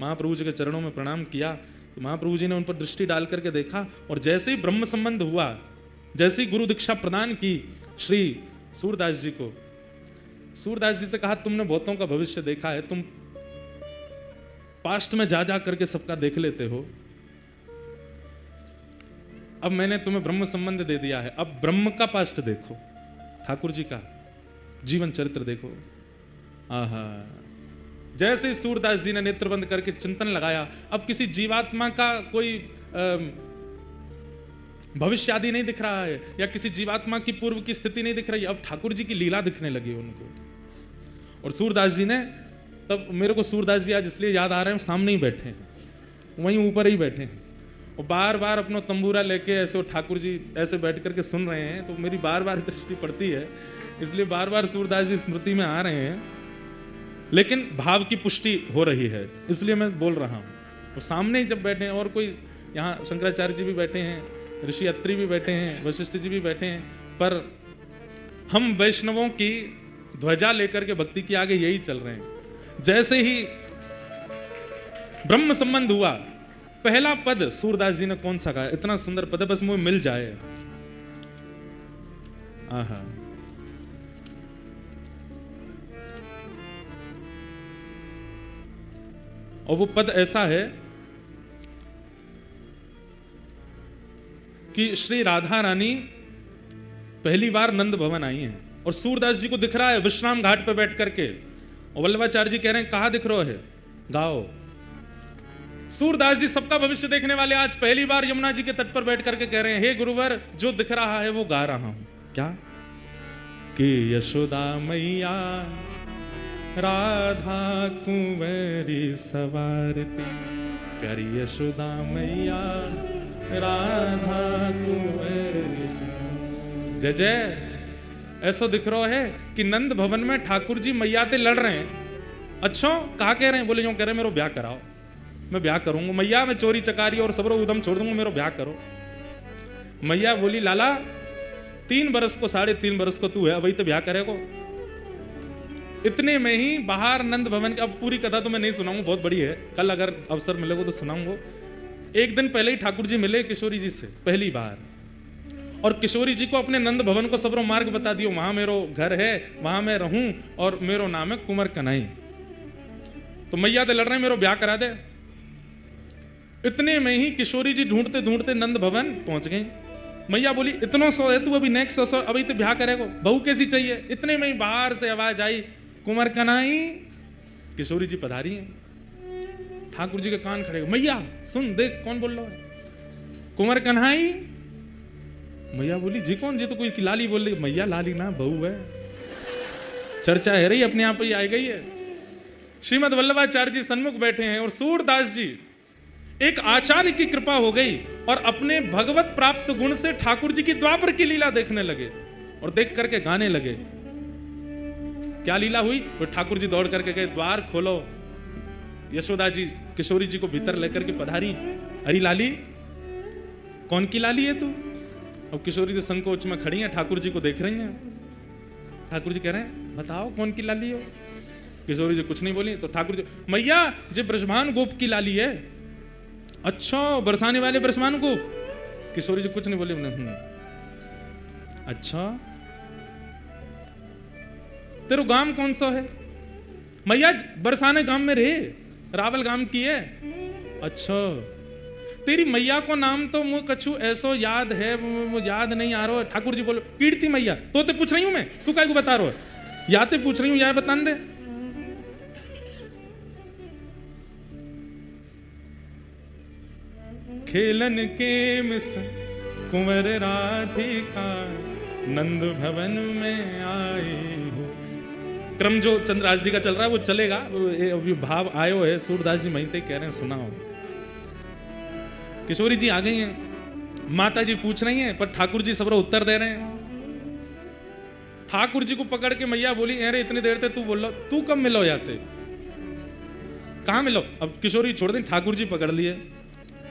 महाप्रभु जी के चरणों में प्रणाम किया तो महाप्रभु जी ने उन पर दृष्टि डाल करके देखा और जैसे ही ब्रह्म संबंध हुआ, जैसे ही गुरु दीक्षा प्रदान की श्री सूरदास जी को, सूरदास जी से कहा तुमने बहुतों का भविष्य देखा है, तुम पास्ट में जा जा करके सबका देख लेते हो, अब मैंने तुम्हें ब्रह्म संबंध दे दिया है, अब ब्रह्म का पास्ट देखो, ठाकुर जी का जीवन चरित्र देखो। आहा, जैसे सूरदास जी ने नेत्र बंद करके चिंतन लगाया, अब किसी जीवात्मा का कोई भविष्य आदि नहीं दिख रहा है या किसी जीवात्मा की पूर्व की स्थिति नहीं दिख रही, अब ठाकुर जी की लीला दिखने लगी उनको। और सूरदास जी ने, तब मेरे को सूरदास जी आज इसलिए याद आ रहे हैं, सामने ही बैठे हैं, वहीं ऊपर ही बैठे हैं और बार बार अपना तंबूरा लेके ऐसे ठाकुर जी ऐसे बैठ करके सुन रहे हैं, तो मेरी बार बार दृष्टि पड़ती है, इसलिए बार बार सूरदास जी स्मृति में आ रहे हैं, लेकिन भाव की पुष्टि हो रही है इसलिए मैं बोल रहा हूं। और सामने ही जब बैठे हैं, और कोई यहाँ शंकराचार्य जी भी बैठे हैं, ऋषि अत्रि भी बैठे हैं, वशिष्ठ जी भी बैठे हैं, पर हम वैष्णवों की ध्वजा लेकर के भक्ति के आगे यही चल रहे हैं। जैसे ही ब्रह्म संबंध हुआ, पहला पद सूरदास जी ने कौन सा कहा, इतना सुंदर पद है, बस मुझे मिल जाए। आहा, और वो पद ऐसा है कि श्री राधा रानी पहली बार नंद भवन आई हैं और सूरदास जी को दिख रहा है विश्राम घाट पर बैठ करके, और वल्लभाचार्य जी कह रहे हैं कहां दिख रहा है, गाओ। सूरदास जी सबका भविष्य देखने वाले आज पहली बार यमुना जी के तट पर बैठ करके कह रहे हैं, हे गुरुवर जो दिख रहा है वो गा रहा हूं। क्या कि यशोदा मैया राधा कुंवरी सवारती, प्यारी यशोदा मैया राधा कुंवरी। जय जय। ऐसा दिख रहा है कि नंद भवन में ठाकुर जी मैया से लड़ रहे हैं। अच्छा कहा कह रहे हैं, बोले यूं कह रहे हैं, मेरा ब्याह कराओ, मैं ब्याह करूंगा मैया, मैं चोरी चकारी और सबरो उदम छोड़ दूंगा, मेरा ब्याह करो। मैया बोली लाला 3 बरस को 3.5 बरस को तू है, वही तो ब्याह करेगा। इतने में ही बाहर नंद भवन की, अब पूरी कथा तो मैं नहीं सुनाऊंगा, बहुत बड़ी है, कल अगर अवसर मिलेगा तो सुनाऊंगा। एक दिन पहले ही ठाकुर जी मिले किशोरी जी से पहली बार, और किशोरी जी को अपने नंद भवन को सबरो मार्ग बता दियो, वहां मेरो घर है, वहां मैं रहूं और मेरो नाम है कुंवर कन्हई। तो मैया तो लड़ रहे हैं, मेरो ब्याह करा दे। इतने में ही किशोरी जी ढूंढते ढूंढते नंद भवन पहुंच गई। मैया बोली इतना सौ है तू, अभी नेक्स्ट 100 अभी तो ब्याह करेगा, बहू कैसी चाहिए। इतने में ही बाहर से आवाज आई, कुंवर कन्हई। किशोरी जी पधारी हैं, ठाकुर जी के कान खड़े, मैया सुन देख कौन बोल रहा है, कुंवर कन्हई। मैया बोली जी कौन, जी तो कोई लाली बोल रही। मैया लाली ना, बहू है, चर्चा है रही, अपने आप ही आई गई है। श्रीमद् वल्लभाचार्य जी सन्मुख बैठे हैं और सूरदास जी, एक आचार्य की कृपा हो गई और अपने भगवत प्राप्त गुण से ठाकुर जी की द्वापर की लीला देखने लगे और देख करके गाने लगे क्या लीला हुई? वो ठाकुर जी दौड़ करके गए, द्वार खोलो। यशोदा जी किशोरी जी को भीतर लेकर के पधारी। अरे लाली, कौन की लाली है तू? अब किशोरी जी संकोच में खड़ी हैं, ठाकुर जी को देख रही हैं। ठाकुर जी कह रहे हैं बताओ कौन की लाली हो? किशोरी जी कुछ नहीं बोली। तो ठाकुर जी, मैया जे ब्रजमान गोप की लाली है। अच्छा, बरसाने वाले ब्रजमान गोप? किशोरी जी कुछ नहीं बोले। अच्छा, तेरो गांव कौन सा है? मैया बरसाने गांव में रहे, रावल गांव की है। अच्छा, तेरी मैया को नाम तो मुझे कछु ऐसो याद है, वो याद नहीं आ रहा है। ठाकुर जी बोलो कीर्ति मैया। तो ते पूछ रही हूं मैं, तू काय को बता रहा है? या ते पूछ रही हूं, या बता दे। खेलन के मिस कुंवर राधिका, नंद भवन में आए हो। क्रम जो चंद्रदास जी का चल रहा है वो चलेगा, अभी भाव आयो है। सूरदास जी महिते कह रहे हैं सुनाओ। किशोरी जी आ गई हैं, माता जी पूछ रही हैं, पर ठाकुर जी सबरो उत्तर दे रहे हैं। ठाकुर जी को पकड़ के मैया बोली, अरे इतनी देर से तू बोल लो, तू कब मिलो जाते? कहाँ मिलो? अब किशोरी छोड़ दें, ठाकुर जी पकड़ लिए।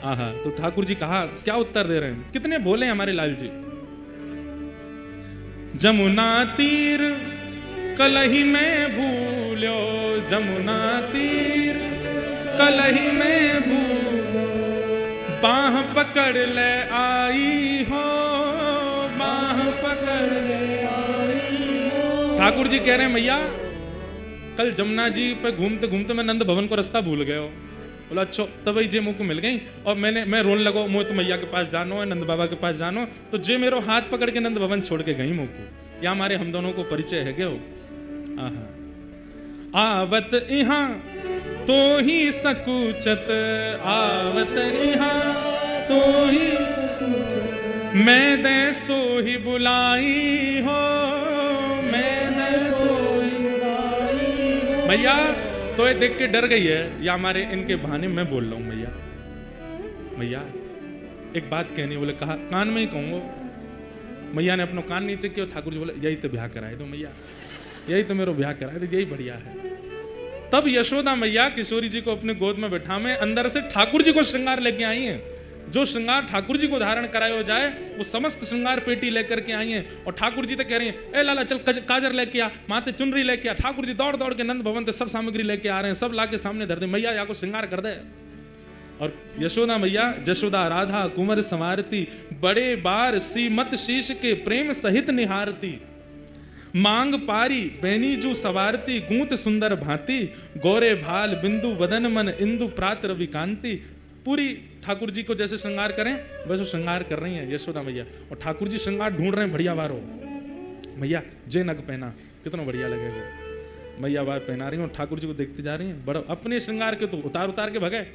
आहा, तो ठाकुर जी कहा क्या उत्तर दे रहे हैं? कितने बोले हमारे लाल जी। जमुना तीर कलही में भूलो, जमुना तीर कलही में भूलो, बाह पकड़ ले आई हो, बाह पकड़ ले आई हो। ठाकुर जी कह रहे हैं मैया कल जमुना जी पे घूमते घूमते मैं नंद भवन को रास्ता भूल गया हो। बोला अच्छा, तब जे मुझको मिल गई और मैं रोने लगो, मुझे तो मैया के पास जानो है, नंद बाबा के पास जानो। तो जे मेरो हाथ पकड़ के नंद भवन छोड़ के गई मुझको। या हमारे हम दोनों को परिचय है गयो। आवत इहाँ तो ही सकुचत, आवत इहाँ तो ही, मैं दे सो ही बुलाई हो, मैं दे सो ही बुलाई हो। मैया तो ये देख के डर गई है, या हमारे इनके बहाने मैं बोल रहा हूं मैया। मैया एक बात कहनी। बोले कहा, कान में ही कहूंगा। मैया ने अपना कान नीचे किया। ठाकुर जी बोले यही तो ब्याह कराए दो मैया, यही तो मेरा ब्याह कराए दो, यही बढ़िया है। तब यशोदा मैया किशोरी जी को अपने गोद में बैठा में अंदर से ठाकुर जी को श्रृंगार लेके आई हैं। जो श्रृंगार ठाकुर जी को धारण कराया जाए वो समस्त श्रृंगार पेटी लेकर के आई हैं। और ठाकुर जी तो कह रही हैं, ए लाला चल काजर लेके आ, माथे चुनरी लेके आ। ठाकुर जी दौड़ दौड़ के नंद भवन से सब सामग्री लेके आ रहे हैं, सब ला के सामने धर दे। मैया या को श्रृंगार कर दे। और यशोदा मैया, जशोदा राधा कुंवर संवारती, बड़े बार सीमत शीश के प्रेम सहित निहारती, मांग पारी बैनीजू सवारती, गूंत सुंदर भांति, गोरे भाल बिंदु वदन मन इंदु प्रात रवि कांति। पूरी ठाकुर जी को जैसे श्रृंगार करें वैसे श्रृंगार कर रही हैं यशोदा मैया। और ठाकुर जी श्रृंगार ढूंढ रहे हैं बढ़िया बार हो। मैया जे नग पहना, कितना बढ़िया लगेगा। मैया बार पहना रही हूँ, ठाकुर जी को देखती जा रही हैं। बड़ा अपने श्रृंगार के तो उतार उतार के भगे।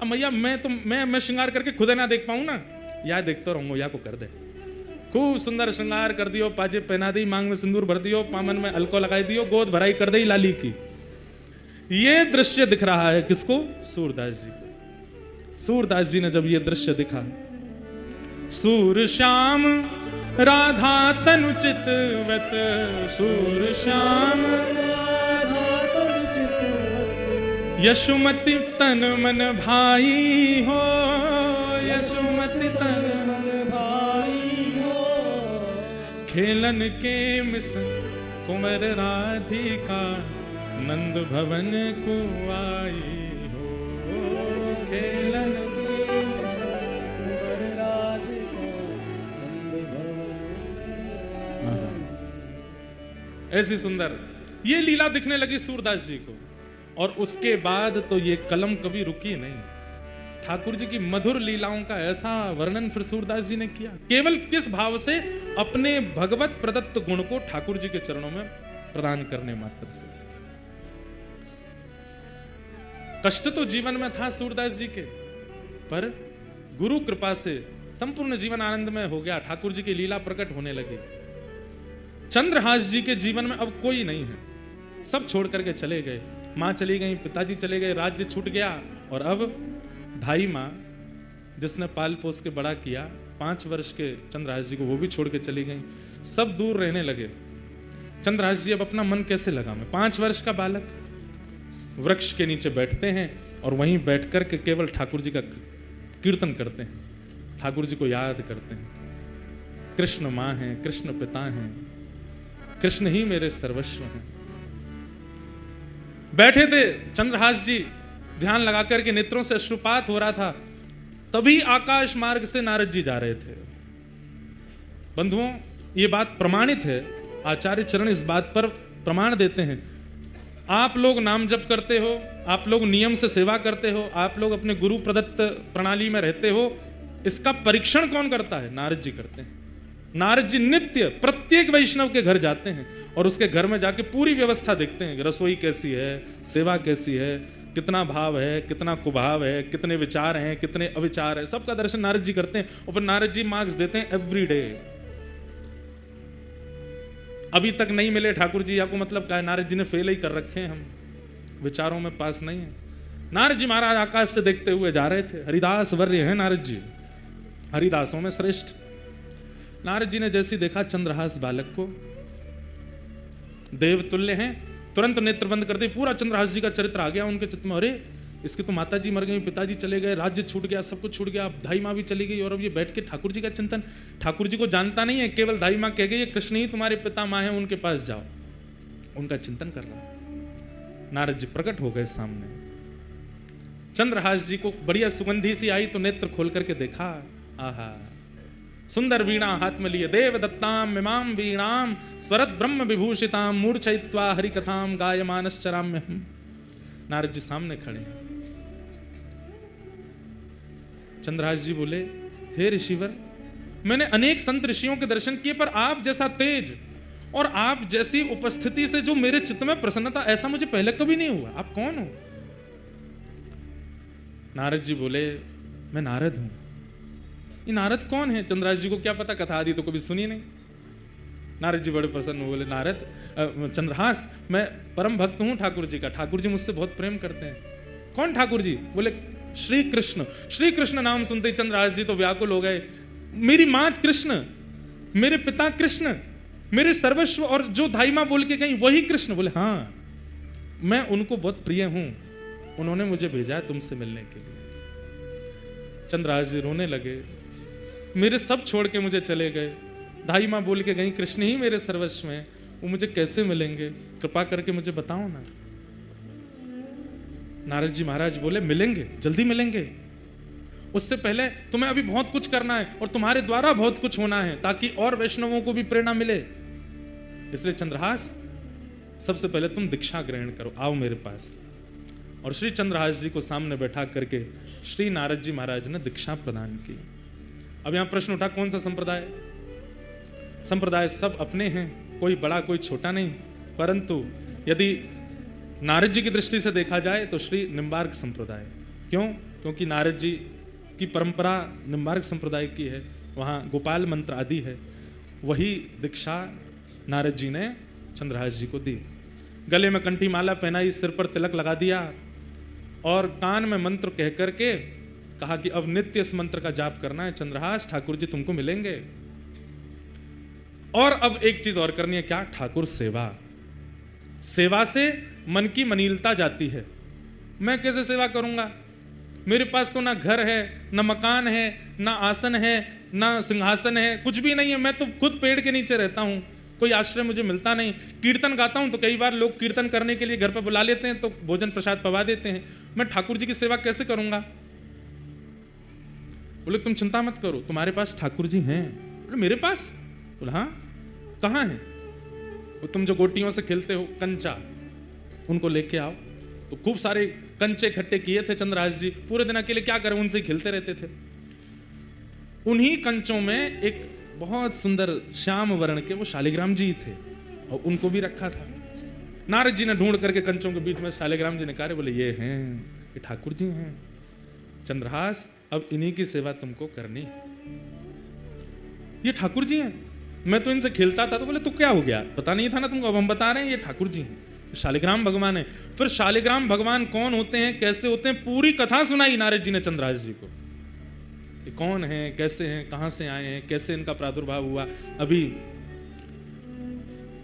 अब मैया मैं श्रृंगार करके खुद ना देख पाऊँ ना, या देखता रहूंगा, या को कर दे। खूब सुंदर श्रृंगार कर दियो, पाजे पहना दी, मांग में सिंदूर भर दियो, पामन में अलको लगाई दियो, गोद भराई कर दी लाली की। ये दृश्य दिख रहा है किसको? सूरदास जी। सूरदास जी ने जब ये दृश्य दिखा, सूर श्याम राधा तनु चितवत, सूर श्याम यशुमति तन मन भाई हो, यशुमति तन मन भाई हो, खेलन के मिस कुंवर राधिका, नंद भवन को आई हो, खेलन के मिस कुंवर राधिका, नंद भवन। ऐसी सुंदर ये लीला दिखने लगी सूरदास जी को। और उसके बाद तो ये कलम कभी रुकी नहीं। ठाकुर जी की मधुर लीलाओं का ऐसा वर्णन फिर सूरदास जी ने किया, केवल किस भाव से? अपने भगवत प्रदत्त गुण को ठाकुर जी के चरणों में प्रदान करने मात्र से। कष्ट तो जीवन में था सूरदास जी के, पर गुरु कृपा से संपूर्ण जीवन आनंदमय हो गया। ठाकुर जी की लीला प्रकट होने लगी। चंद्रहास जी के जीवन में अब कोई नहीं है, सब छोड़ करके चले गए। माँ चली गई, पिताजी चले गए, राज्य छूट गया। और अब धाई माँ जिसने पाल पोस के बड़ा किया, 5 वर्ष के चंद्रहास जी को, वो भी छोड़ के चली गई। सब दूर रहने लगे। चंद्रहास जी अब अपना मन कैसे लगा मैं 5 वर्ष का बालक, वृक्ष के नीचे बैठते हैं और वहीं बैठ कर के केवल ठाकुर जी का कीर्तन करते हैं, ठाकुर जी को याद करते हैं। कृष्ण माँ हैं, कृष्ण पिता हैं, कृष्ण ही मेरे सर्वस्व हैं। बैठे थे चंद्रहास जी, ध्यान लगा करके नेत्रों से अश्रुपात हो रहा था। तभी आकाश मार्ग से नारद जी जा रहे थे। बंधुओं, ये बात प्रमाणित है, आचार्य चरण इस बात पर प्रमाण देते हैं। आप लोग नाम जप करते हो, आप लोग नियम से सेवा करते हो, आप लोग अपने गुरु प्रदत्त प्रणाली में रहते हो, इसका परीक्षण कौन करता है? नारद जी करते हैं। नारद जी नित्य प्रत्येक वैष्णव के घर जाते हैं और उसके घर में जाके पूरी व्यवस्था देखते हैं, रसोई कैसी है, सेवा कैसी है, कितना भाव है, कितना कुभाव है, कितने विचार हैं, कितने अविचार है, सबका दर्शन नारद जी करते हैं। और फिर नारद जी मार्क्स देते हैं एवरी डे। अभी तक नहीं मिले ठाकुर जी, या को मतलब क्या है? नारद जी ने फेल ही कर रखे हैं, हम विचारों में पास नहीं है। नारद जी महाराज आकाश से देखते हुए जा रहे थे। हरिदास वर्य है नारद जी, हरिदासों में श्रेष्ठ। नारद जी ने जैसे देखा चंद्रहास बालक को, देवतुल्य हैं, तुरंत नेत्र बंद करते पूरा चंद्रहास जी का चरित्र आ गया उनके चित्त में। अरे इसके तो माता जी मर गई, पिताजी चले गए, राज्य छूट गया, सब कुछ छूट गया, अब धाई माँ भी चली गई, और अब ये बैठ के ठाकुर जी का चिंतन। ठाकुर जी को जानता नहीं है, केवल धाई माँ कह गई ये कृष्ण ही तुम्हारे पिता माँ है, उनके पास जाओ, उनका चिंतन कर रहा है। नारद जी प्रकट हो गए सामने। चंद्रहास जी को बढ़िया सुगंधी सी आई तो नेत्र खोल करके देखा, आहा सुंदर वीणा हाथ में लिए, देव दत्ताम मिमाम वीणाम स्वरत ब्रह्म विभूषिताम मूर्छयित्वा हरि कथाम गायमानश्चराम्यहम्। नारद जी सामने खड़े हैं। चंद्रहास जी बोले, हे ऋषिवर, मैंने अनेक संत ऋषियों के दर्शन किए, पर आप जैसा तेज और आप जैसी उपस्थिति से जो मेरे चित्त में प्रसन्नता, ऐसा मुझे पहले कभी नहीं हुआ। आप कौन हो? नारद जी बोले, मैं नारद हूं। ये नारद कौन है? चंद्रहास जी को क्या पता, कथा आदि तो कभी सुनी नहीं। नारद जी बड़े प्रसन्न बोले, नारद चंद्रहास, मैं परम भक्त हूं ठाकुर जी का, ठाकुर जी मुझसे बहुत प्रेम करते हैं। कौन ठाकुर जी? बोले श्री कृष्ण। श्री कृष्ण नाम सुनते ही चंद्रहास जी तो व्याकुल हो गए। मेरी माँ कृष्ण, मेरे पिता कृष्ण, मेरे सर्वस्व, और जो धाई माँ बोल के गई वही कृष्ण। बोले हाँ, मैं उनको बहुत प्रिय हूं, उन्होंने मुझे भेजा है तुमसे मिलने के लिए। चंद्रहास जी रोने लगे, मेरे सब छोड़ के मुझे चले गए, धाई माँ बोल के गई कृष्ण ही मेरे सर्वस्व में, वो मुझे कैसे मिलेंगे? कृपा करके मुझे बताओ ना। नारद जी महाराज बोले, मिलेंगे, जल्दी मिलेंगे। उससे पहले तुम्हें अभी बहुत कुछ करना है और तुम्हारे द्वारा बहुत कुछ होना है, ताकि और वैष्णवों को भी प्रेरणा मिले। इसलिए चंद्रहास, सबसे पहले तुम दीक्षा ग्रहण करो, आओ मेरे पास। और श्री चंद्रहास जी को सामने बैठा करके श्री नारद जी महाराज ने दीक्षा प्रदान की। अब यहां प्रश्न उठा, कौन सा संप्रदाय? संप्रदाय सब अपने हैं, कोई बड़ा कोई छोटा नहीं, परंतु यदि नारद जी की दृष्टि से देखा जाए तो श्री निम्बार्क संप्रदाय। क्यों? क्योंकि नारद जी की परंपरा निम्बार्क संप्रदाय की है, वहां गोपाल मंत्र आदि है। वही दीक्षा नारद जी ने चंद्रहास जी को दी। गले में कंठी माला पहनाई, सिर पर तिलक लगा दिया और कान में मंत्र कह करके कहा कि अब नित्य इस मंत्र का जाप करना है। चंद्रहास, ठाकुर जी तुमको मिलेंगे। और अब एक चीज और करनी है, क्या? ठाकुर सेवा। सेवा से मन की मनीलता जाती है। मैं कैसे सेवा करूंगा? मेरे पास तो ना घर है, ना मकान है, ना आसन है, ना सिंहासन है, कुछ भी नहीं है। मैं तो खुद पेड़ के नीचे रहता हूं, कोई आश्रय मुझे मिलता नहीं। कीर्तन गाता हूं तो कई बार लोग कीर्तन करने के लिए घर पर बुला लेते हैं, तो भोजन प्रसाद पवा देते हैं। मैं ठाकुर जी की सेवा कैसे करूंगा? बोले तुम चिंता मत करो, तुम्हारे पास ठाकुर जी हैं। बोले मेरे पास? बोले हाँ। कहाँ हैं? वो तुम जो गोटियों से खेलते हो, कंचा, उनको लेके आओ। तो खूब सारे कंचे इकट्ठे किए थे चंद्रहास जी, पूरे दिन अकेले क्या करें, उनसे खेलते रहते थे। उन्हीं कंचों में एक बहुत सुंदर श्याम वर्ण के वो शालिग्राम जी थे, और उनको भी रखा था। नारद जी ने ढूंढ करके कंचों के बीच में शालिग्राम जी निकाले, बोले ये हैं, ये ठाकुर जी हैं। चंद्रहास, अब इन्हीं की सेवा तुमको करनी। ये ठाकुर जी हैं, मैं तो इनसे खेलता था। तो बोले तो क्या हो गया, पता नहीं था ना तुमको? अब हम बता रहे हैं, ये ठाकुर जी हैं, शालिग्राम भगवान है। फिर शालिग्राम भगवान कौन होते हैं, कैसे होते हैं, पूरी कथा सुनाई नारद जी ने चंद्रहास जी को। ये कौन है, कैसे हैं, कहां से आए हैं, कैसे इनका प्रादुर्भाव हुआ। अभी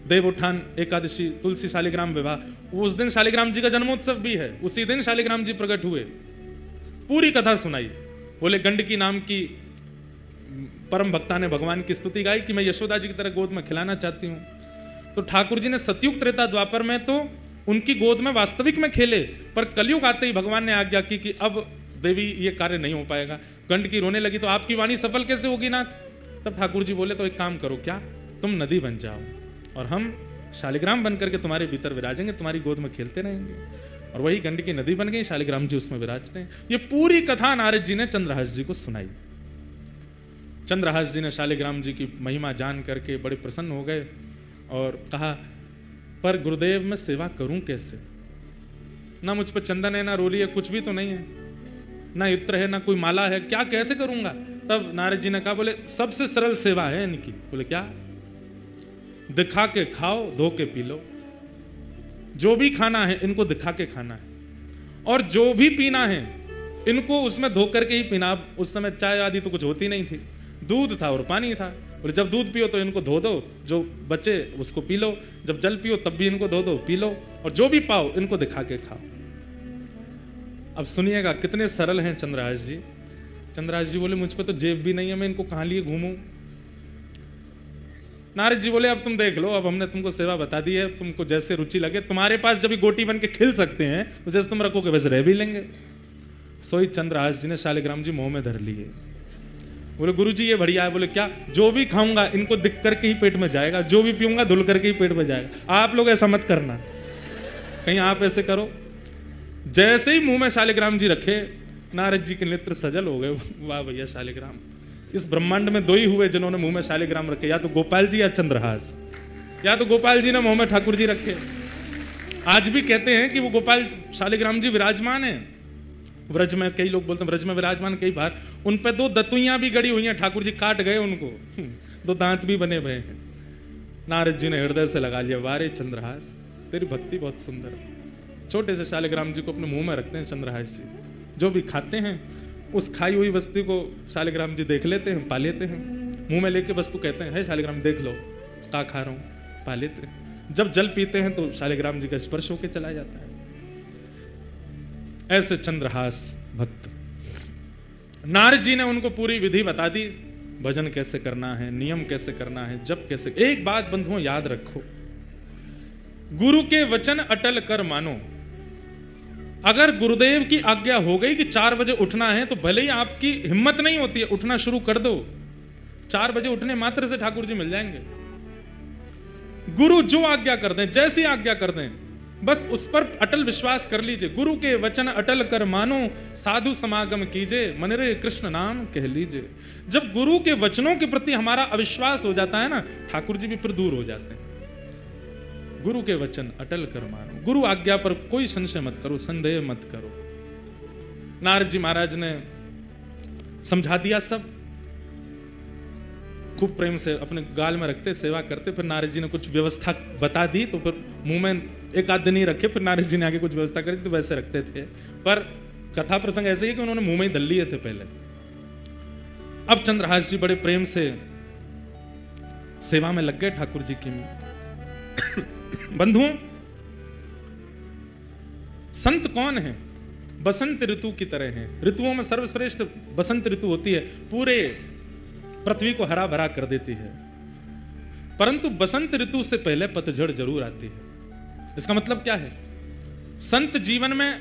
देवोत्थान एकादशी, तुलसी शालिग्राम विवाह, उस दिन शालिग्राम जी का जन्मोत्सव भी है, उसी दिन शालिग्राम जी प्रकट हुए। पूरी कथा सुनाई। बोले गंडकी नाम की परम भक्ता ने भगवान की स्तुति गाई कि मैं यशोदा जी की तरह गोद में खिलाना चाहती हूँ। तो ठाकुर जी ने सतयुग त्रेता द्वापर में तो उनकी गोद में वास्तविक में खेले, पर कलयुग आते ही भगवान ने आज्ञा की कि अब देवी ये कार्य नहीं हो पाएगा। गंडकी रोने लगी तो आपकी वाणी सफल कैसे होगी नाथ? तब ठाकुर जी बोले तो एक काम करो, क्या तुम नदी बन जाओ और हम शालिग्राम बन करके तुम्हारे भीतर विराजेंगे, तुम्हारी गोद में खेलते रहेंगे। और वही गंडकी नदी बन गई, शालिग्राम जी उसमें विराजते हैं। ये पूरी कथा नारद जी ने चंद्रहास जी को सुनाई। चंद्रहास जी ने शालिग्राम जी की महिमा जान करके बड़े प्रसन्न हो गए और कहा, पर गुरुदेव मैं सेवा करूं कैसे? ना मुझ पर चंदन है, ना रोली है, कुछ भी तो नहीं है, ना इत्र है, ना कोई माला है, क्या कैसे करूंगा? तब नारद जी ने कहा, बोले सबसे सरल सेवा है इनकी। बोले क्या? दिखा के खाओ, धो के पी लो। जो भी खाना है इनको दिखा के खाना है, और जो भी पीना है इनको उसमें धो करके ही पीना। उस समय चाय आदि तो कुछ होती नहीं थी, दूध था और पानी था। बोले जब दूध पियो तो इनको धो दो, जो बचे उसको पी लो, जब जल पियो तब भी इनको धो दो, पी लो, और जो भी पाओ इनको दिखा के खाओ। अब सुनिएगा कितने सरल हैं चंद्रहास जी। चंद्रहास जी बोले मुझ पे तो जेब भी नहीं है, मैं इनको कहां लिए घूमूं? नारद जी बोले अब तुम देख लो, अब हमने तुमको सेवा बता दी है, तुमको जैसे रुचि लगे। तुम्हारे पास जब गोटी बन के खिल सकते हैं तो जैसे तुम रखोगे वैसे रह भी लेंगे। सोई चंद्रहास जी ने शालिग्राम जी मुंह में धर लिए। बोले गुरुजी ये बढ़िया है। बोले क्या? जो भी खाऊंगा इनको दिख करके ही पेट में जाएगा, जो भी पीऊंगा धुल करके ही पेट में जाएगा। आप लोग ऐसा मत करना, कहीं आप ऐसे करो। जैसे ही मुंह में शालिग्राम जी रखे, नारद जी के नेत्र सजल हो गए। वाह भैया शालिग्राम, इस ब्रह्मांड में दो ही हुए जिन्होंने मुंह में शालिग्राम रखे, या तो गोपाल जी या चंद्रहास। या तो गोपाल जी ने मुंह में ठाकुर जी रखे। आज भी कहते हैं कि वो गोपाल शालिग्राम जी विराजमान है व्रज में। कई लोग बोलते हैं व्रज में विराजमान, कई बार उन पे दो दतुइयां भी गड़ी हुई हैं, ठाकुर जी काट गए उनको, दो दांत भी बने हुए हैं। नारद जी ने हृदय से लगा लिया, वारे चंद्रहास तेरी भक्ति बहुत सुंदर। छोटे से शालिग्राम जी को अपने मुंह में रखते हैं चंद्रहास जी, जो भी खाते हैं उस खाई हुई वस्तु को शालिग्राम जी देख लेते हैं, पा लेते हैं। मुंह में लेके वस्तु कहते हैं, है शालिग्राम देख लो का खा रहा हूं, पा लेते हैं। जब जल पीते हैं तो शालिग्राम जी का स्पर्श होके चला जाता है। ऐसे चंद्रहास भक्त। नारद जी ने उनको पूरी विधि बता दी, भजन कैसे करना है, नियम कैसे करना है, जप कैसे। एक बात बंधुओं याद रखो, गुरु के वचन अटल कर मानो। अगर गुरुदेव की आज्ञा हो गई कि 4 बजे उठना है, तो भले ही आपकी हिम्मत नहीं होती है, उठना शुरू कर दो। 4 बजे उठने मात्र से ठाकुर जी मिल जाएंगे। गुरु जो आज्ञा कर दें, जैसी आज्ञा कर दें, बस उस पर अटल विश्वास कर लीजिए। गुरु के वचन अटल कर मानो, साधु समागम कीजिए, मन रे कृष्ण नाम कह लीजिए। जब गुरु के वचनों के प्रति हमारा अविश्वास हो जाता है ना, ठाकुर जी भी फिर दूर हो जाते हैं। गुरु के वचन अटल कर मानो, गुरु आज्ञा पर कोई संशय मत करो, संदेह मत करो। नारद जी महाराज ने समझा दिया सब, खूब प्रेम से अपने गाल में रखते, सेवा करते। फिर नारद जी ने कुछ व्यवस्था बता दी, तो फिर मुंह में एक आध दिन ही रखे, फिर नारद जी ने आगे कुछ व्यवस्था करी तो वैसे रखते थे। पर कथा प्रसंग ऐसे ही कि उन्होंने मुंह में ही धल लिए थे पहले। अब चंद्रहास जी बड़े प्रेम से सेवा में लग गए ठाकुर जी की। बंधुओं, संत कौन है? बसंत ऋतु की तरह है। ऋतुओं में सर्वश्रेष्ठ बसंत ऋतु होती है, पूरे पृथ्वी को हरा भरा कर देती है। परंतु बसंत ऋतु से पहले पतझड़ जरूर आती है। इसका मतलब क्या है? संत जीवन में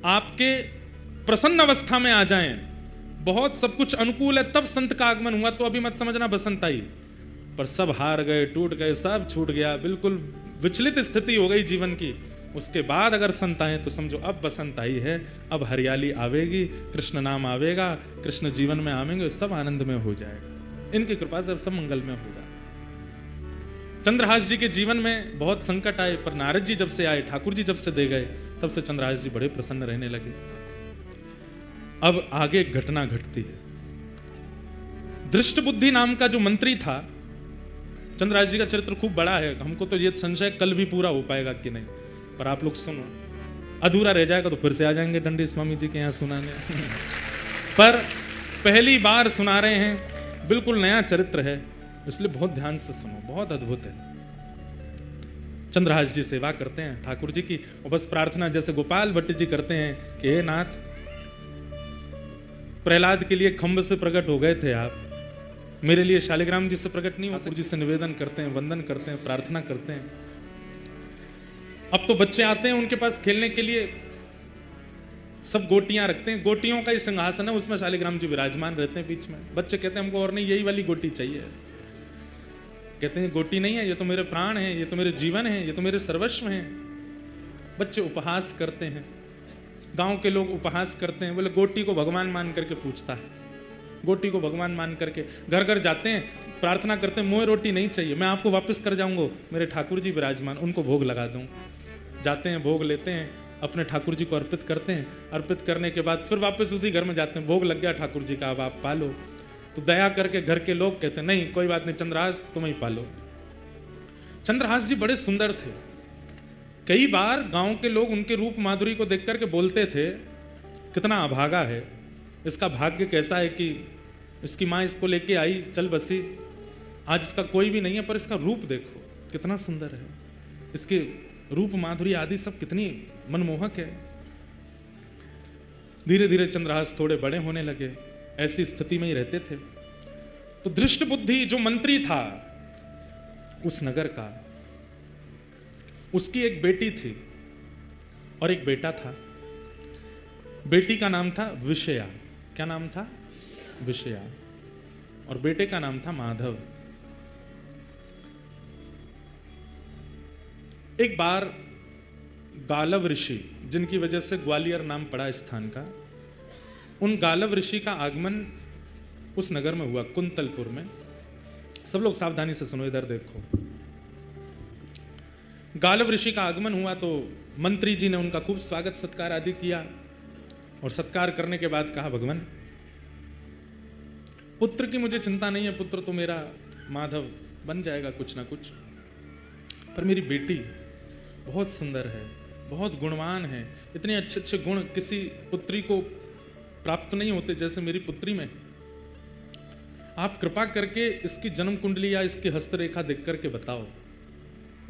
आपके प्रसन्न अवस्था में आ जाएं, बहुत सब कुछ अनुकूल है, तब संत का आगमन हुआ, तो अभी मत समझना बसंत आई। पर सब हार गए, टूट गए, सब छूट गया, बिल्कुल विचलित स्थिति हो गई जीवन की, उसके बाद अगर संत आए तो समझो अब बसंत आई है, अब हरियाली आवेगी, कृष्ण नाम आवेगा, कृष्ण जीवन में आवेंगे, सब आनंद में हो जाएगा। इनकी कृपा से सब मंगल में होगा। चंद्रहास जी के जीवन में बहुत संकट आए, पर नारद जी जब से आए, ठाकुर जी जब से दे गए, तब से चंद्रहास जी बड़े प्रसन्न रहने लगे। अब आगे एक घटना घटती है। दृष्टबुद्धि नाम का जो मंत्री था, चंद्रहास जी का चरित्र खूब बड़ा है, हमको तो ये संशय कल भी पूरा हो पाएगा कि नहीं, पर आप लोग सुनो, अधूरा रह जाएगा तो फिर से आ जाएंगे दंडी स्वामी जी के यहाँ सुनाने। पर पहली बार सुना रहे हैं, बिल्कुल नया चरित्र है, इसलिए बहुत ध्यान से सुनो, बहुत अद्भुत है। चंद्रहास जी सेवा करते हैं ठाकुर जी की, और बस प्रार्थना जैसे गोपाल भट्ट जी करते हैं कि हे नाथ, प्रहलाद के लिए खंभ से प्रकट हो गए थे आप, मेरे लिए शालिग्राम जी से प्रकट नहीं हो सकते। जी से निवेदन करते हैं, वंदन करते हैं, प्रार्थना करते हैं। अब तो बच्चे आते हैं उनके पास खेलने के लिए, सब गोटियां रखते हैं, गोटियों का ही सिंहासन है, उसमें शालिग्राम जी विराजमान रहते हैं बीच में। बच्चे कहते हैं हमको और नहीं, यही वाली गोटी चाहिए। कहते हैं गोटी नहीं है, ये तो मेरे प्राण हैं, ये तो मेरे जीवन है, ये तो मेरे सर्वस्व हैं। बच्चे उपहास करते हैं, गांव के लोग उपहास करते हैं, बोले गोटी को भगवान मान करके पूछता है, गोटी को भगवान मान करके घर घर जाते हैं, प्रार्थना करते हैं, मोए रोटी नहीं चाहिए, मैं आपको वापस कर जाऊंगा, मेरे ठाकुर जी विराजमान, उनको भोग लगा दूं। जाते हैं, भोग लेते हैं, अपने ठाकुर जी को अर्पित करते हैं, अर्पित करने के बाद फिर वापस उसी घर में जाते हैं, भोग लग गया ठाकुर जी का, अब आप पालो। तो दया करके घर के लोग कहते हैं नहीं कोई बात नहीं चंद्रहास तुम ही पालो। चंद्रहास जी बड़े सुंदर थे, कई बार गांव के लोग उनके रूप माधुरी को देख करके बोलते थे कितना अभागा है, इसका भाग्य कैसा है कि इसकी माँ इसको लेके आई चल बसी, आज इसका कोई भी नहीं है, पर इसका रूप देखो कितना सुंदर है, इसके रूप माधुरी आदि सब कितनी मनमोहक है। धीरे धीरे चंद्रहास थोड़े बड़े होने लगे, ऐसी स्थिति में ही रहते थे। तो धृष्ट बुद्धि जो मंत्री था उस नगर का, उसकी एक बेटी थी और एक बेटा था। बेटी का नाम था विषया, क्या नाम था? विषया। और बेटे का नाम था माधव। एक बार गालव ऋषि, जिनकी वजह से ग्वालियर नाम पड़ा स्थान का, उन गालव ऋषि का आगमन उस नगर में हुआ, कुंतलपुर में। सब लोग सावधानी से सुनो, इधर देखो। गालव ऋषि का आगमन हुआ तो मंत्री जी ने उनका खूब स्वागत सत्कार आदि किया, और सत्कार करने के बाद कहा भगवान पुत्र की मुझे चिंता नहीं है, पुत्र तो मेरा माधव बन जाएगा कुछ ना कुछ, पर मेरी बेटी बहुत सुंदर है, बहुत गुणवान है, इतने अच्छे अच्छे गुण किसी पुत्री को प्राप्त नहीं होते जैसे मेरी पुत्री में। आप कृपा करके इसकी जन्म कुंडली या इसकी हस्तरेखा देख करके बताओ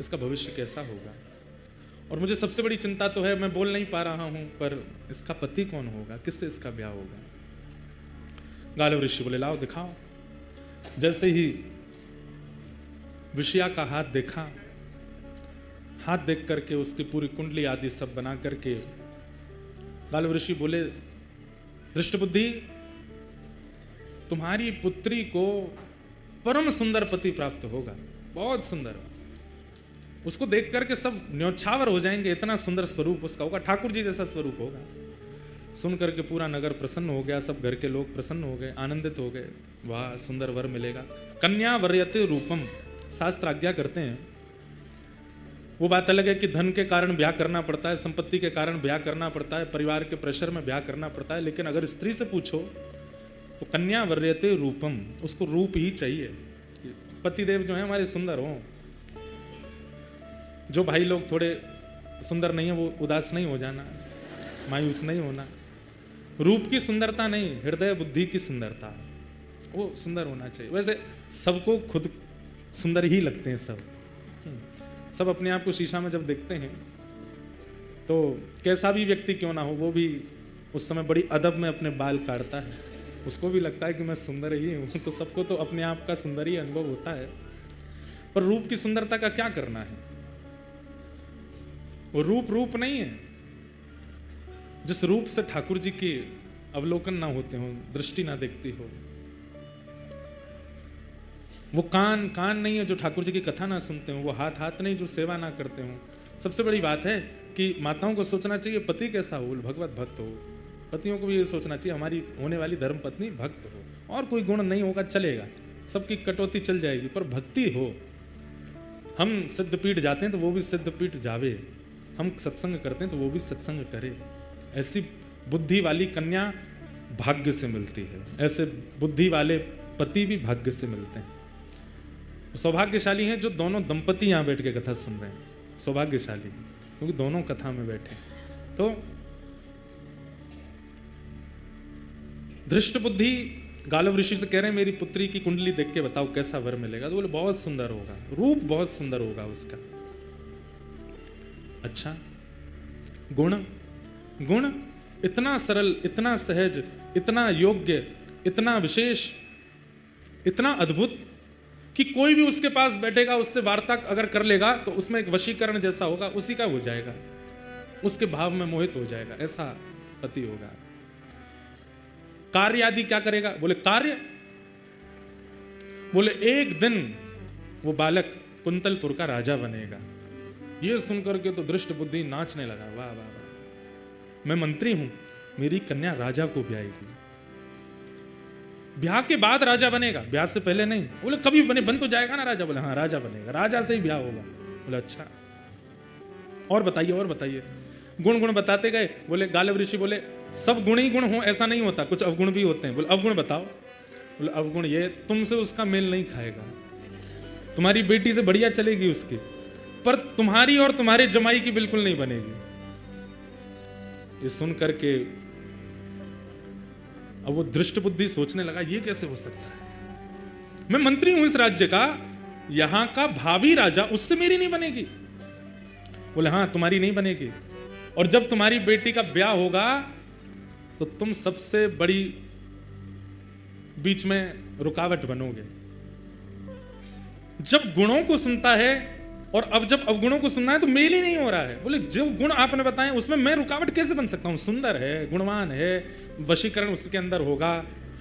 इसका भविष्य कैसा होगा। और मुझे सबसे बड़ी चिंता तो है, मैं बोल नहीं पा रहा हूं, पर इसका पति कौन होगा, किससे इसका ब्याह होगा। गालव ऋषि बोले लाओ दिखाओ। जैसे ही विषया का हाथ देखा, हाथ देख करके उसकी पूरी कुंडली आदि सब बना करके गालव ऋषि बोले धृष्ट बुद्धि, तुम्हारी पुत्री को परम सुंदर पति प्राप्त होगा, बहुत सुंदर, उसको देख करके सब न्योछावर हो जाएंगे, इतना सुंदर स्वरूप उसका होगा, ठाकुर जी जैसा स्वरूप होगा। सुन करके पूरा नगर प्रसन्न हो गया, सब घर के लोग प्रसन्न हो गए, आनंदित हो गए, वाह सुंदर वर मिलेगा। कन्या वर्यते रूपम, शास्त्र आज्ञा करते हैं। वो बात अलग है कि धन के कारण ब्याह करना पड़ता है, संपत्ति के कारण ब्याह करना पड़ता है, परिवार के प्रेशर में ब्याह करना पड़ता है, लेकिन अगर स्त्री से पूछो तो कन्या वर्यते रूपम, उसको रूप ही चाहिए। पतिदेव जो है हमारे सुंदर हो। जो भाई लोग थोड़े सुंदर नहीं है वो उदास नहीं हो जाना, मायूस नहीं होना। रूप की सुंदरता नहीं, हृदय बुद्धि की सुंदरता, वो सुंदर होना चाहिए। वैसे सबको खुद सुंदर ही लगते हैं, सब अपने आप को शीशा में जब देखते हैं तो कैसा भी व्यक्ति क्यों ना हो, वो भी उस समय बड़ी अदब में अपने बाल काटता है, उसको भी लगता है कि मैं सुंदर ही हूँ। तो सबको तो अपने आप का सुंदर ही अनुभव होता है, पर रूप की सुंदरता का क्या करना है? वो रूप नहीं है। जिस रूप से ठाकुर जी के अवलोकन ना होते हो, दृष्टि ना देखती हो, वो कान नहीं है जो ठाकुर जी की कथा ना सुनते हो, वो हाथ नहीं जो सेवा ना करते हो। सबसे बड़ी बात है कि माताओं को सोचना चाहिए पति कैसा हो, भगवत भक्त हो। पतियों को भी ये सोचना चाहिए हमारी होने वाली धर्म पत्नी भक्त हो, और कोई गुण नहीं होगा चलेगा, सबकी कटौती चल जाएगी, पर भक्ति हो। हम सिद्धपीठ जाते हैं तो वो भी सिद्धपीठ जावे, हम सत्संग करते हैं तो वो भी सत्संग करे। ऐसी बुद्धि वाली कन्या भाग्य से मिलती है, ऐसे बुद्धि वाले पति भी भाग्य से मिलते हैं। सौभाग्यशाली हैं जो दोनों दंपति यहाँ बैठ के कथा सुन रहे हैं, सौभाग्यशाली, क्योंकि दोनों कथा में बैठे। तो धृष्ट बुद्धि गालव ऋषि से कह रहे हैं मेरी पुत्री की कुंडली देख के बताओ कैसा वर मिलेगा। तो बोले बहुत सुंदर होगा, रूप बहुत सुंदर होगा उसका। अच्छा, गुण, गुण इतना सरल, इतना सहज, इतना योग्य, इतना विशेष, इतना अद्भुत कि कोई भी उसके पास बैठेगा, उससे वार्ता अगर कर लेगा तो उसमें एक वशीकरण जैसा होगा, उसी का हो जाएगा, उसके भाव में मोहित हो जाएगा, ऐसा पति होगा। कार्य आदि क्या करेगा? बोले कार्य, बोले एक दिन वो बालक कुंतलपुर का राजा बनेगा। ये सुनकर के तो दृष्ट बुद्धि नाचने लगा, वाह वाह वाह, मैं मंत्री हूं, मेरी कन्या राजा को ब्याहेगी। ब्याह के बाद राजा बनेगा, ब्याह से पहले नहीं। बोले कभी बने, बन तो जाएगा ना राजा? बोले हाँ राजा बनेगा, राजा से ही ब्याह होगा। बोले अच्छा, और बताइए, और बताइए। गुण गुण बताते गए। बोले गालव ऋषि बोले सब गुण ही गुण हो ऐसा नहीं होता, कुछ अवगुण भी होते हैं। बोले अवगुण बताओ। बोले अवगुण ये, तुमसे उसका मेल नहीं खाएगा, तुम्हारी बेटी से बढ़िया चलेगी उसकी, पर तुम्हारी और तुम्हारे जमाई की बिल्कुल नहीं बनेगी। ये सुन करके अब वो दृष्ट बुद्धि सोचने लगा, ये कैसे हो सकता है? मैं मंत्री हूं इस राज्य का, यहां का भावी राजा, उससे मेरी नहीं बनेगी। बोले हाँ तुम्हारी नहीं बनेगी, और जब तुम्हारी बेटी का ब्याह होगा तो तुम सबसे बड़ी बीच में रुकावट बनोगे। जब गुणों को सुनता है और अब जब अवगुणों को सुनना है तो मेल ही नहीं हो रहा है। बोले जो गुण आपने बताए उसमें मैं रुकावट कैसे बन सकता हूं? सुंदर है, गुणवान है, वशीकरण उसके अंदर होगा,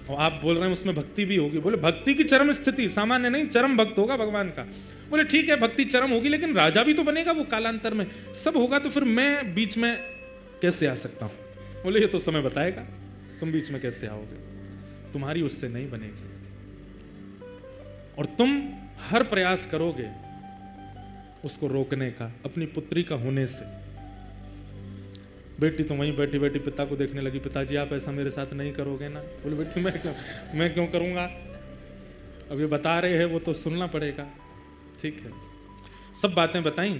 और आप बोल रहे हैं उसमें भक्ति भी होगी। बोले भक्ति की चरम स्थिति, सामान्य नहीं, चरम भक्त होगा भगवान का। बोले ठीक है भक्ति चरम होगी, लेकिन राजा भी तो बनेगा वो कालांतर में, सब होगा, तो फिर मैं बीच में कैसे आ सकता हूं? बोले ये तो समय बताएगा, तुम बीच में कैसे आओगे, तुम्हारी उससे नहीं बनेगी, और तुम हर प्रयास करोगे उसको रोकने का, अपनी पुत्री का होने से। बेटी तो वहीं बैठी बैठी पिता को देखने लगी, पिताजी आप ऐसा मेरे साथ नहीं करोगे ना? बोले बेटी मैं क्यों करूंगा, अब ये बता रहे हैं वो तो सुनना पड़ेगा। ठीक है, सब बातें बताई।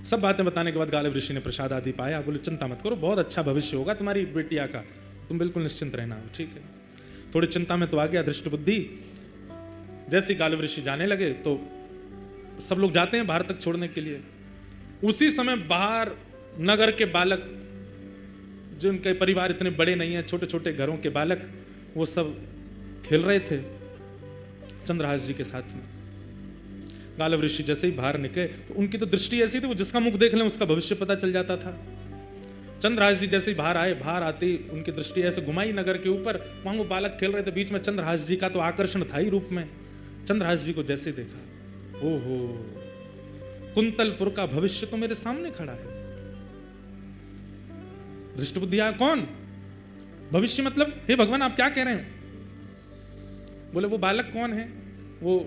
सब बातें बताने के बाद गालिब ऋषि ने प्रसाद आदि पाया। बोले चिंता मत करो, बहुत अच्छा भविष्य होगा तुम्हारी बेटिया का, तुम बिल्कुल निश्चिंत रहना। ठीक है, थोड़ी चिंता में तो आ गया दृष्ट बुद्धि। जैसे गालिब ऋषि जाने लगे तो सब लोग जाते हैं बाहर तक छोड़ने के लिए। उसी समय बाहर नगर के बालक, जिनके परिवार इतने बड़े नहीं है, छोटे छोटे घरों के बालक, वो सब खेल रहे थे चंद्रहास जी के साथ में। गालव ऋषि जैसे ही बाहर निकले तो उनकी तो दृष्टि ऐसी थी, वो जिसका मुख देख लें उसका भविष्य पता चल जाता था। चंद्रहास जी जैसे ही बाहर आए, बाहर आते ही उनकी दृष्टि ऐसे घुमाई नगर के ऊपर, वहां वो बालक खेल रहे थे, बीच में चंद्रहास जी का तो आकर्षण था ही रूप में। चंद्रहास जी को जैसे देखा, ओहो कुंतलपुर का भविष्य तो मेरे सामने खड़ा है। दृष्ट बुद्धि आया, कौन भविष्य मतलब? हे भगवान आप क्या कह रहे हैं? बोले वो बालक कौन है? वो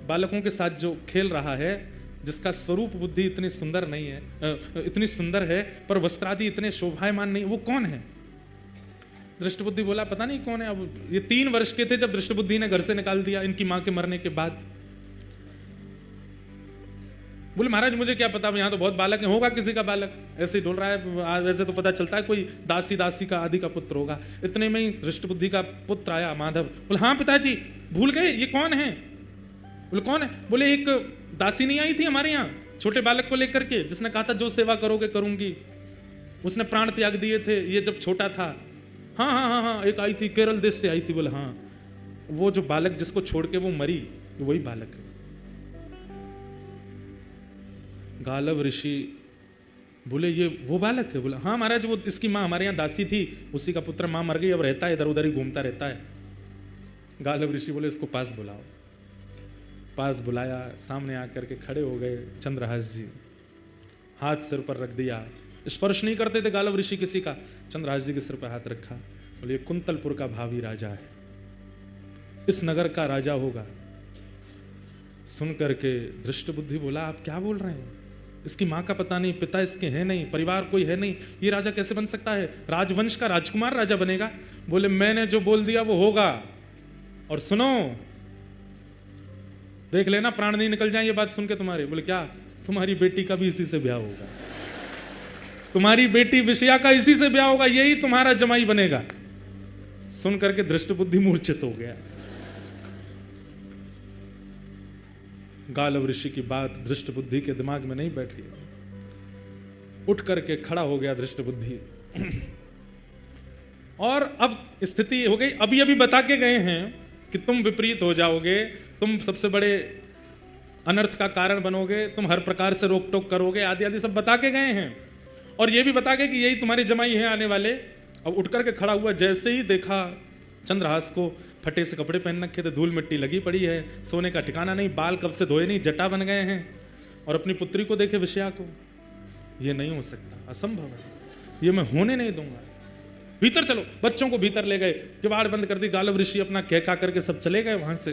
बालकों के साथ जो खेल रहा है, जिसका स्वरूप बुद्धि इतनी सुंदर नहीं है, इतनी सुंदर है पर वस्त्रादि इतने शोभायमान नहीं, वो कौन है? दृष्ट बुद्धि बोला पता नहीं कौन है। अब ये 3 वर्ष के थे जब दृष्ट बुद्धि ने घर से निकाल दिया इनकी मां के मरने के बाद। बोले महाराज मुझे क्या पता, यहाँ तो बहुत बालक है, होगा किसी का बालक ऐसे ही डोल रहा है, वैसे तो पता चलता है कोई दासी का आदि का पुत्र होगा। इतने में ही दृष्ट बुद्धि का पुत्र आया माधव। बोले हाँ पिताजी भूल गए ये कौन है? बोले कौन है? बोले एक दासी नहीं आई थी हमारे यहाँ छोटे बालक को लेकर के, जिसने कहा था जो सेवा करोगे करूंगी, उसने प्राण त्याग दिए थे ये जब छोटा था। हाँ हाँ हाँ हाँ, एक आई थी केरल देश से आई थी। बोले हाँ, वो जो बालक जिसको छोड़ के वो मरी वही बालक है। गालव ऋषि बोले ये वो बालक है? बोले हाँ महाराज, वो इसकी माँ हमारे यहाँ दासी थी, उसी का पुत्र, माँ मर गई, अब रहता है इधर उधर ही घूमता रहता है। गालव ऋषि बोले इसको पास बुलाओ। पास बुलाया, सामने आकर के खड़े हो गए चंद्रहास जी, हाथ सिर पर रख दिया। स्पर्श नहीं करते थे गालव ऋषि किसी का, चंद्रहास जी के सिर पर हाथ रखा। बोले कुंतलपुर का भावी राजा है, इस नगर का राजा होगा। सुन करके दृष्ट बुद्धि बोला आप क्या बोल रहे हैं? इसकी माँ का पता नहीं, पिता इसके है नहीं, परिवार कोई है नहीं, ये राजा कैसे बन सकता है? राजवंश का राजकुमार राजा बनेगा? बोले मैंने जो बोल दिया वो होगा, और सुनो देख लेना प्राण नहीं निकल जाए ये बात सुन के तुम्हारे। बोले क्या? तुम्हारी बेटी का भी इसी से ब्याह होगा, तुम्हारी बेटी विषया का इसी से ब्याह होगा, यही तुम्हारा जमाई बनेगा। सुन करके दृष्ट बुद्धि मूर्छित हो गया। गालव ऋषि की बात धृष्ट बुद्धि के दिमाग में नहीं बैठी। उठ करके खड़ा हो गया धृष्ट बुद्धि। और अब स्थिति हो गई, अभी अभी बता के गए हैं कि तुम विपरीत हो जाओगे, तुम सबसे बड़े अनर्थ का कारण बनोगे, तुम हर प्रकार से रोक टोक करोगे, आदि आदि सब बता के गए हैं। और ये भी बता के कि यही तुम्हारे जमाई हैं आने वाले। अब उठ करके खड़ा हुआ, जैसे ही देखा चंद्रहास को, फटे से कपड़े पहन रखे थे, धूल मिट्टी लगी पड़ी है, सोने का ठिकाना नहीं, बाल कब से धोए नहीं, जटा बन गए हैं। और अपनी पुत्री को देखे विषया को, ये नहीं हो सकता, असंभव है, ये मैं होने नहीं दूंगा। भीतर चलो, बच्चों को भीतर ले गए, किवाड़ बंद कर दी, गालव ऋषि अपना कह का करके सब चले गए वहां से।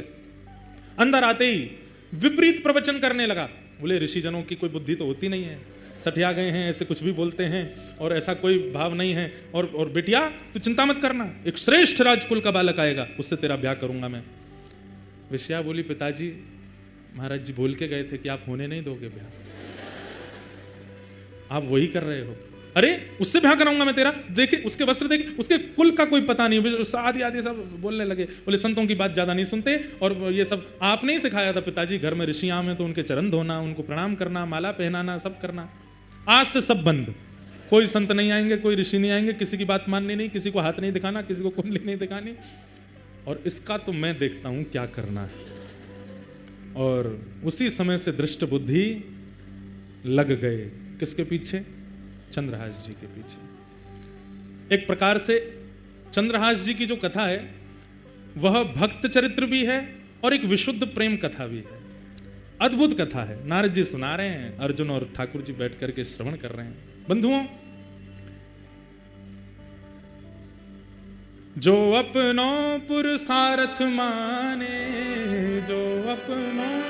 अंदर आते ही विपरीत प्रवचन करने लगा। बोले ऋषि जनों की कोई बुद्धि तो होती नहीं है, सठिया गए हैं, ऐसे कुछ भी बोलते हैं और ऐसा कोई भाव नहीं है। और बेटिया तू चिंता मत करना, एक श्रेष्ठ राजकुल का बालक आएगा, उससे तेरा ब्याह करूंगा मैं। विषया बोली पिताजी, महाराज जी बोल के गए थे कि आप होने नहीं दोगे ब्याह, आप वही कर रहे हो। अरे उससे ब्याह कराऊंगा मैं तेरा, देखे उसके वस्त्र देखे, उसके कुल का कोई पता नहीं, आदि आदि सब बोलने लगे। बोले संतों की बात ज्यादा नहीं सुनते, और ये सब आपने ही सिखाया था पिताजी, घर में ऋषियां में तो उनके चरण धोना, उनको प्रणाम करना, माला पहनाना, सब करना। आज से सब बंद, कोई संत नहीं आएंगे, कोई ऋषि नहीं आएंगे, किसी की बात माननी नहीं, किसी को हाथ नहीं दिखाना, किसी को कुंडली नहीं दिखानी, और इसका तो मैं देखता हूं क्या करना है। और उसी समय से दृष्ट बुद्धि लग गए किसके पीछे? चंद्रहास जी के पीछे। एक प्रकार से चंद्रहास जी की जो कथा है वह भक्त चरित्र भी है और एक विशुद्ध प्रेम कथा भी है। अद्भुत कथा है, नारद जी सुना रहे हैं, अर्जुन और ठाकुर जी बैठ करके श्रवण कर रहे हैं। बंधुओं, जो अपनों पुरुषार्थ माने, जो अपनों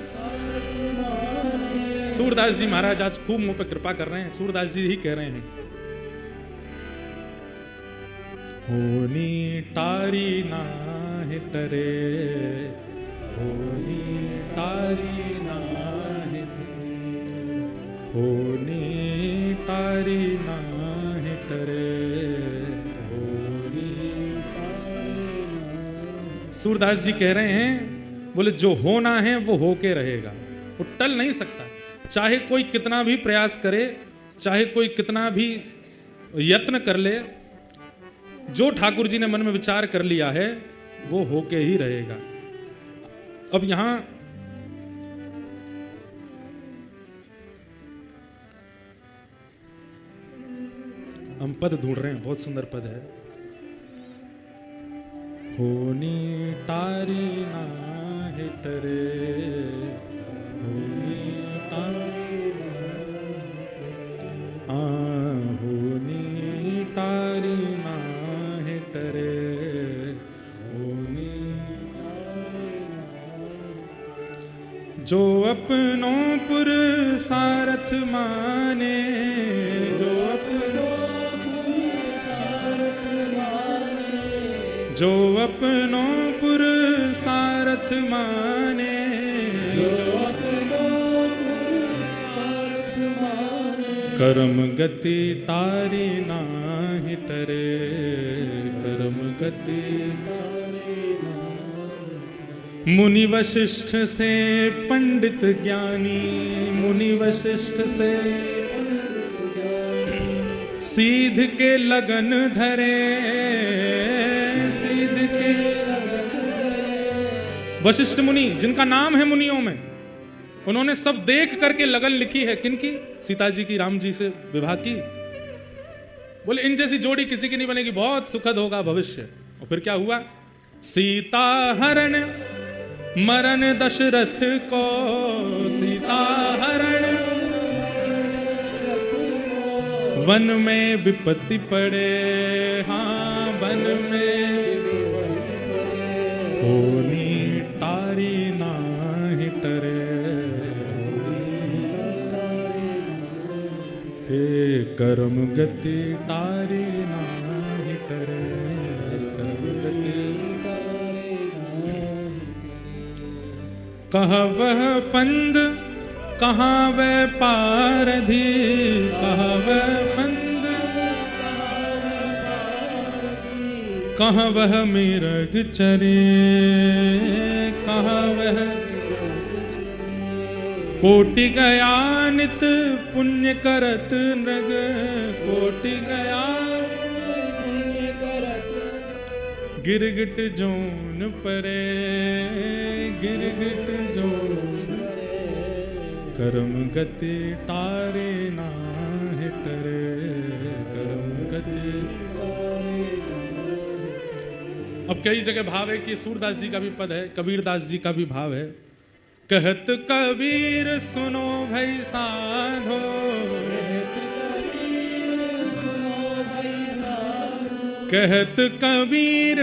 सारथ माने। सूरदास जी महाराज आज खूब मुंह पे कृपा कर रहे हैं। सूरदास जी ही कह रहे हैं, होनी टारी नाहि टरे, होनी टारी नाहि, होनी टारी नाहि टरे, होनी टारी। सूरदास जी कह रहे हैं, बोले जो होना है वो होके रहेगा, वो टल नहीं सकता। चाहे कोई कितना भी प्रयास करे, चाहे कोई कितना भी यत्न कर ले, जो ठाकुर जी ने मन में विचार कर लिया है वो होके ही रहेगा। अब यहां हम पद ढूंढ रहे हैं, बहुत सुंदर पद है। होनी टारी नाहि टरे, होनी टारी होनी टारी नाहि टरे, होनी जो अपनों पुरुषार्थ माने, जो अपनों पुरुषार्थ माने, जो अपनों पुरुषार्थ माने, जो अपनों पुरुषार्थ माने, कर्म गति टारी नाहि टरे, कर्म गति मुनि वशिष्ठ से पंडित ज्ञानी, मुनि वशिष्ठ से सीध के लगन धरे, सीध के लगन धरे। वशिष्ठ मुनि जिनका नाम है मुनियों में, उन्होंने सब देख करके लगन लिखी है। किनकी? सीता जी की राम जी से विवाह की। बोले इन जैसी जोड़ी किसी की नहीं बनेगी, बहुत सुखद होगा भविष्य। और फिर क्या हुआ? सीता हरण मरण दशरथ को, सीता हरण वन में विपत्ति पड़े, हाँ वन में होनी टारी नाहि टरे, हे कर्म गति टारी नाहि टरे, कर्म गति कहाँ वह फंद कहाँ वह पारधी, कहाँ वह फंद कहाँ वह मृग चरे, कहाँ वह कोटि गया नित पुण्य करत नृग, कोटि गया पुण्य करत, गिरगिट जोन परे, गिरगिट जोन परे, कर्म गति तारे नाहि टरे, कर्म गति। अब कई जगह भाव है कि सूरदास जी का भी पद है, कबीरदास जी का भी भाव है। कहत कबीर सुनो भई साधो, कहत कबीर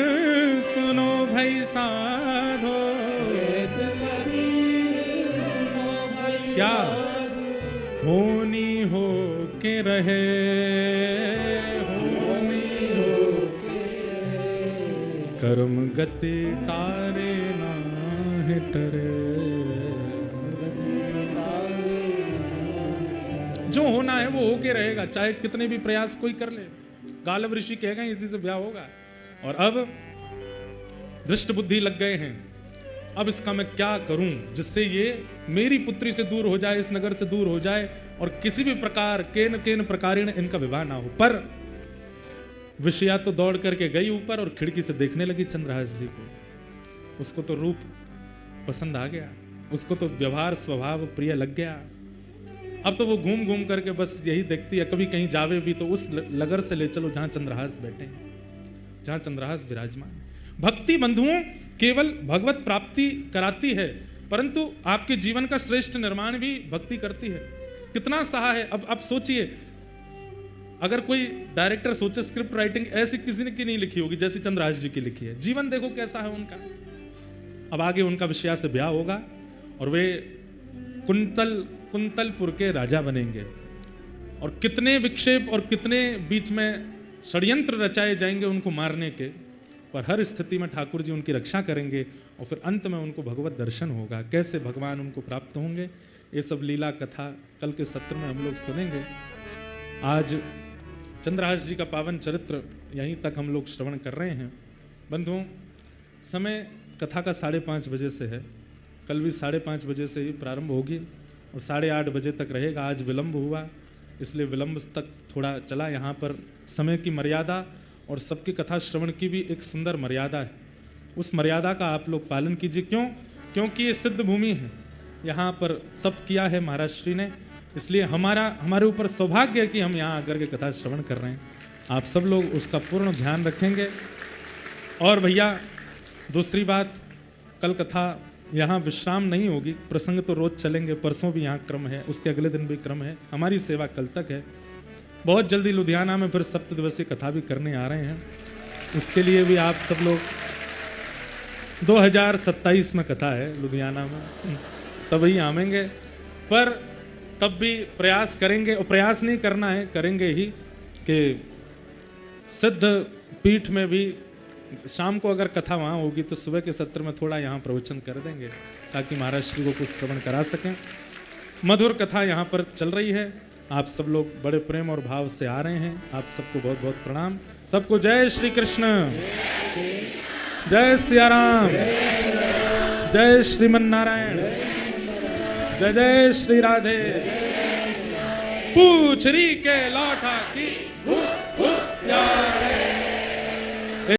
सुनो भई साधो, क्या होनी हो के रहे, होनी हो के रहे, कर्म गति तारे नाहि टरे। जो होना है वो होके रहेगा, चाहे कितने भी प्रयास कोई कर ले। गालव ऋषि कह गए इसी से ब्याह होगा, और अब दृष्ट बुद्धि लग गए हैं, अब इसका मैं क्या करूं जिससे ये मेरी पुत्री से दूर हो जाए, इस नगर से दूर हो जाए, और किसी भी प्रकार केन केन प्रकारेण इनका विवाह ना हो। पर विषया तो दौड़ करके गई ऊपर और खिड़की से देखने लगी चंद्रहास जी को। उसको तो रूप पसंद आ गया, उसको तो व्यवहार स्वभाव प्रिय लग गया। अब तो वो घूम घूम करके बस यही देखती है, कभी कहीं जावे भी तो उस नगर से ले चलो जहां चंद्रहास बैठे हैं, जहां चंद्रहास विराजमान। भक्ति बंधुओं केवल भगवत प्राप्ति कराती है, परंतु आपके जीवन का श्रेष्ठ निर्माण भी भक्ति करती है। कितना सहा है। अब आप सोचिए, अगर कोई डायरेक्टर सोचे स्क्रिप्ट राइटिंग ऐसी किसी ने की नहीं लिखी होगी जैसी चंद्रहास जी की लिखी है। जीवन देखो कैसा है उनका। अब आगे उनका विषया से ब्याह होगा और वे कुंतलपुर के राजा बनेंगे, और कितने विक्षेप और कितने बीच में षड्यंत्र रचाए जाएंगे उनको मारने के, पर हर स्थिति में ठाकुर जी उनकी रक्षा करेंगे और फिर अंत में उनको भगवत दर्शन होगा। कैसे भगवान उनको प्राप्त होंगे, ये सब लीला कथा कल के सत्र में हम लोग सुनेंगे। आज चंद्रहास जी का पावन चरित्र यहीं तक हम लोग श्रवण कर रहे हैं। बंधुओं, समय कथा का 5:30 बजे से है, कल भी 5:30 बजे से ही प्रारंभ होगी और 8:30 बजे तक रहेगा। आज विलंब हुआ इसलिए विलंब तक थोड़ा चला। यहाँ पर समय की मर्यादा और सबकी कथा श्रवण की भी एक सुंदर मर्यादा है, उस मर्यादा का आप लोग पालन कीजिए। क्यों? क्योंकि ये सिद्ध भूमि है, यहाँ पर तप किया है महाराज श्री ने, इसलिए हमारे ऊपर सौभाग्य है कि हम यहाँ आकर के कथा श्रवण कर रहे हैं। आप सब लोग उसका पूर्ण ध्यान रखेंगे। और भैया दूसरी बात, कल कथा यहाँ विश्राम नहीं होगी, प्रसंग तो रोज चलेंगे, परसों भी यहाँ क्रम है, उसके अगले दिन भी क्रम है, हमारी सेवा कल तक है। बहुत जल्दी लुधियाना में फिर 7 दिवसीय कथा भी करने आ रहे हैं, उसके लिए भी आप सब लोग 2027 में कथा है लुधियाना में, तभी आवेंगे। पर तब भी प्रयास करेंगे, और प्रयास नहीं करना है, करेंगे ही कि सिद्ध पीठ में भी शाम को अगर कथा वहाँ होगी तो सुबह के सत्र में थोड़ा यहाँ प्रवचन कर देंगे ताकि महाराज श्री को कुछ श्रवण करा सकें। मधुर कथा यहाँ पर चल रही है, आप सब लोग बड़े प्रेम और भाव से आ रहे हैं। आप सबको बहुत बहुत प्रणाम। सबको जय श्री कृष्ण, जय सिया राम, जय श्रीमन नारायण, जय जय श्री राधे। पूछरी के लौटा की प्यार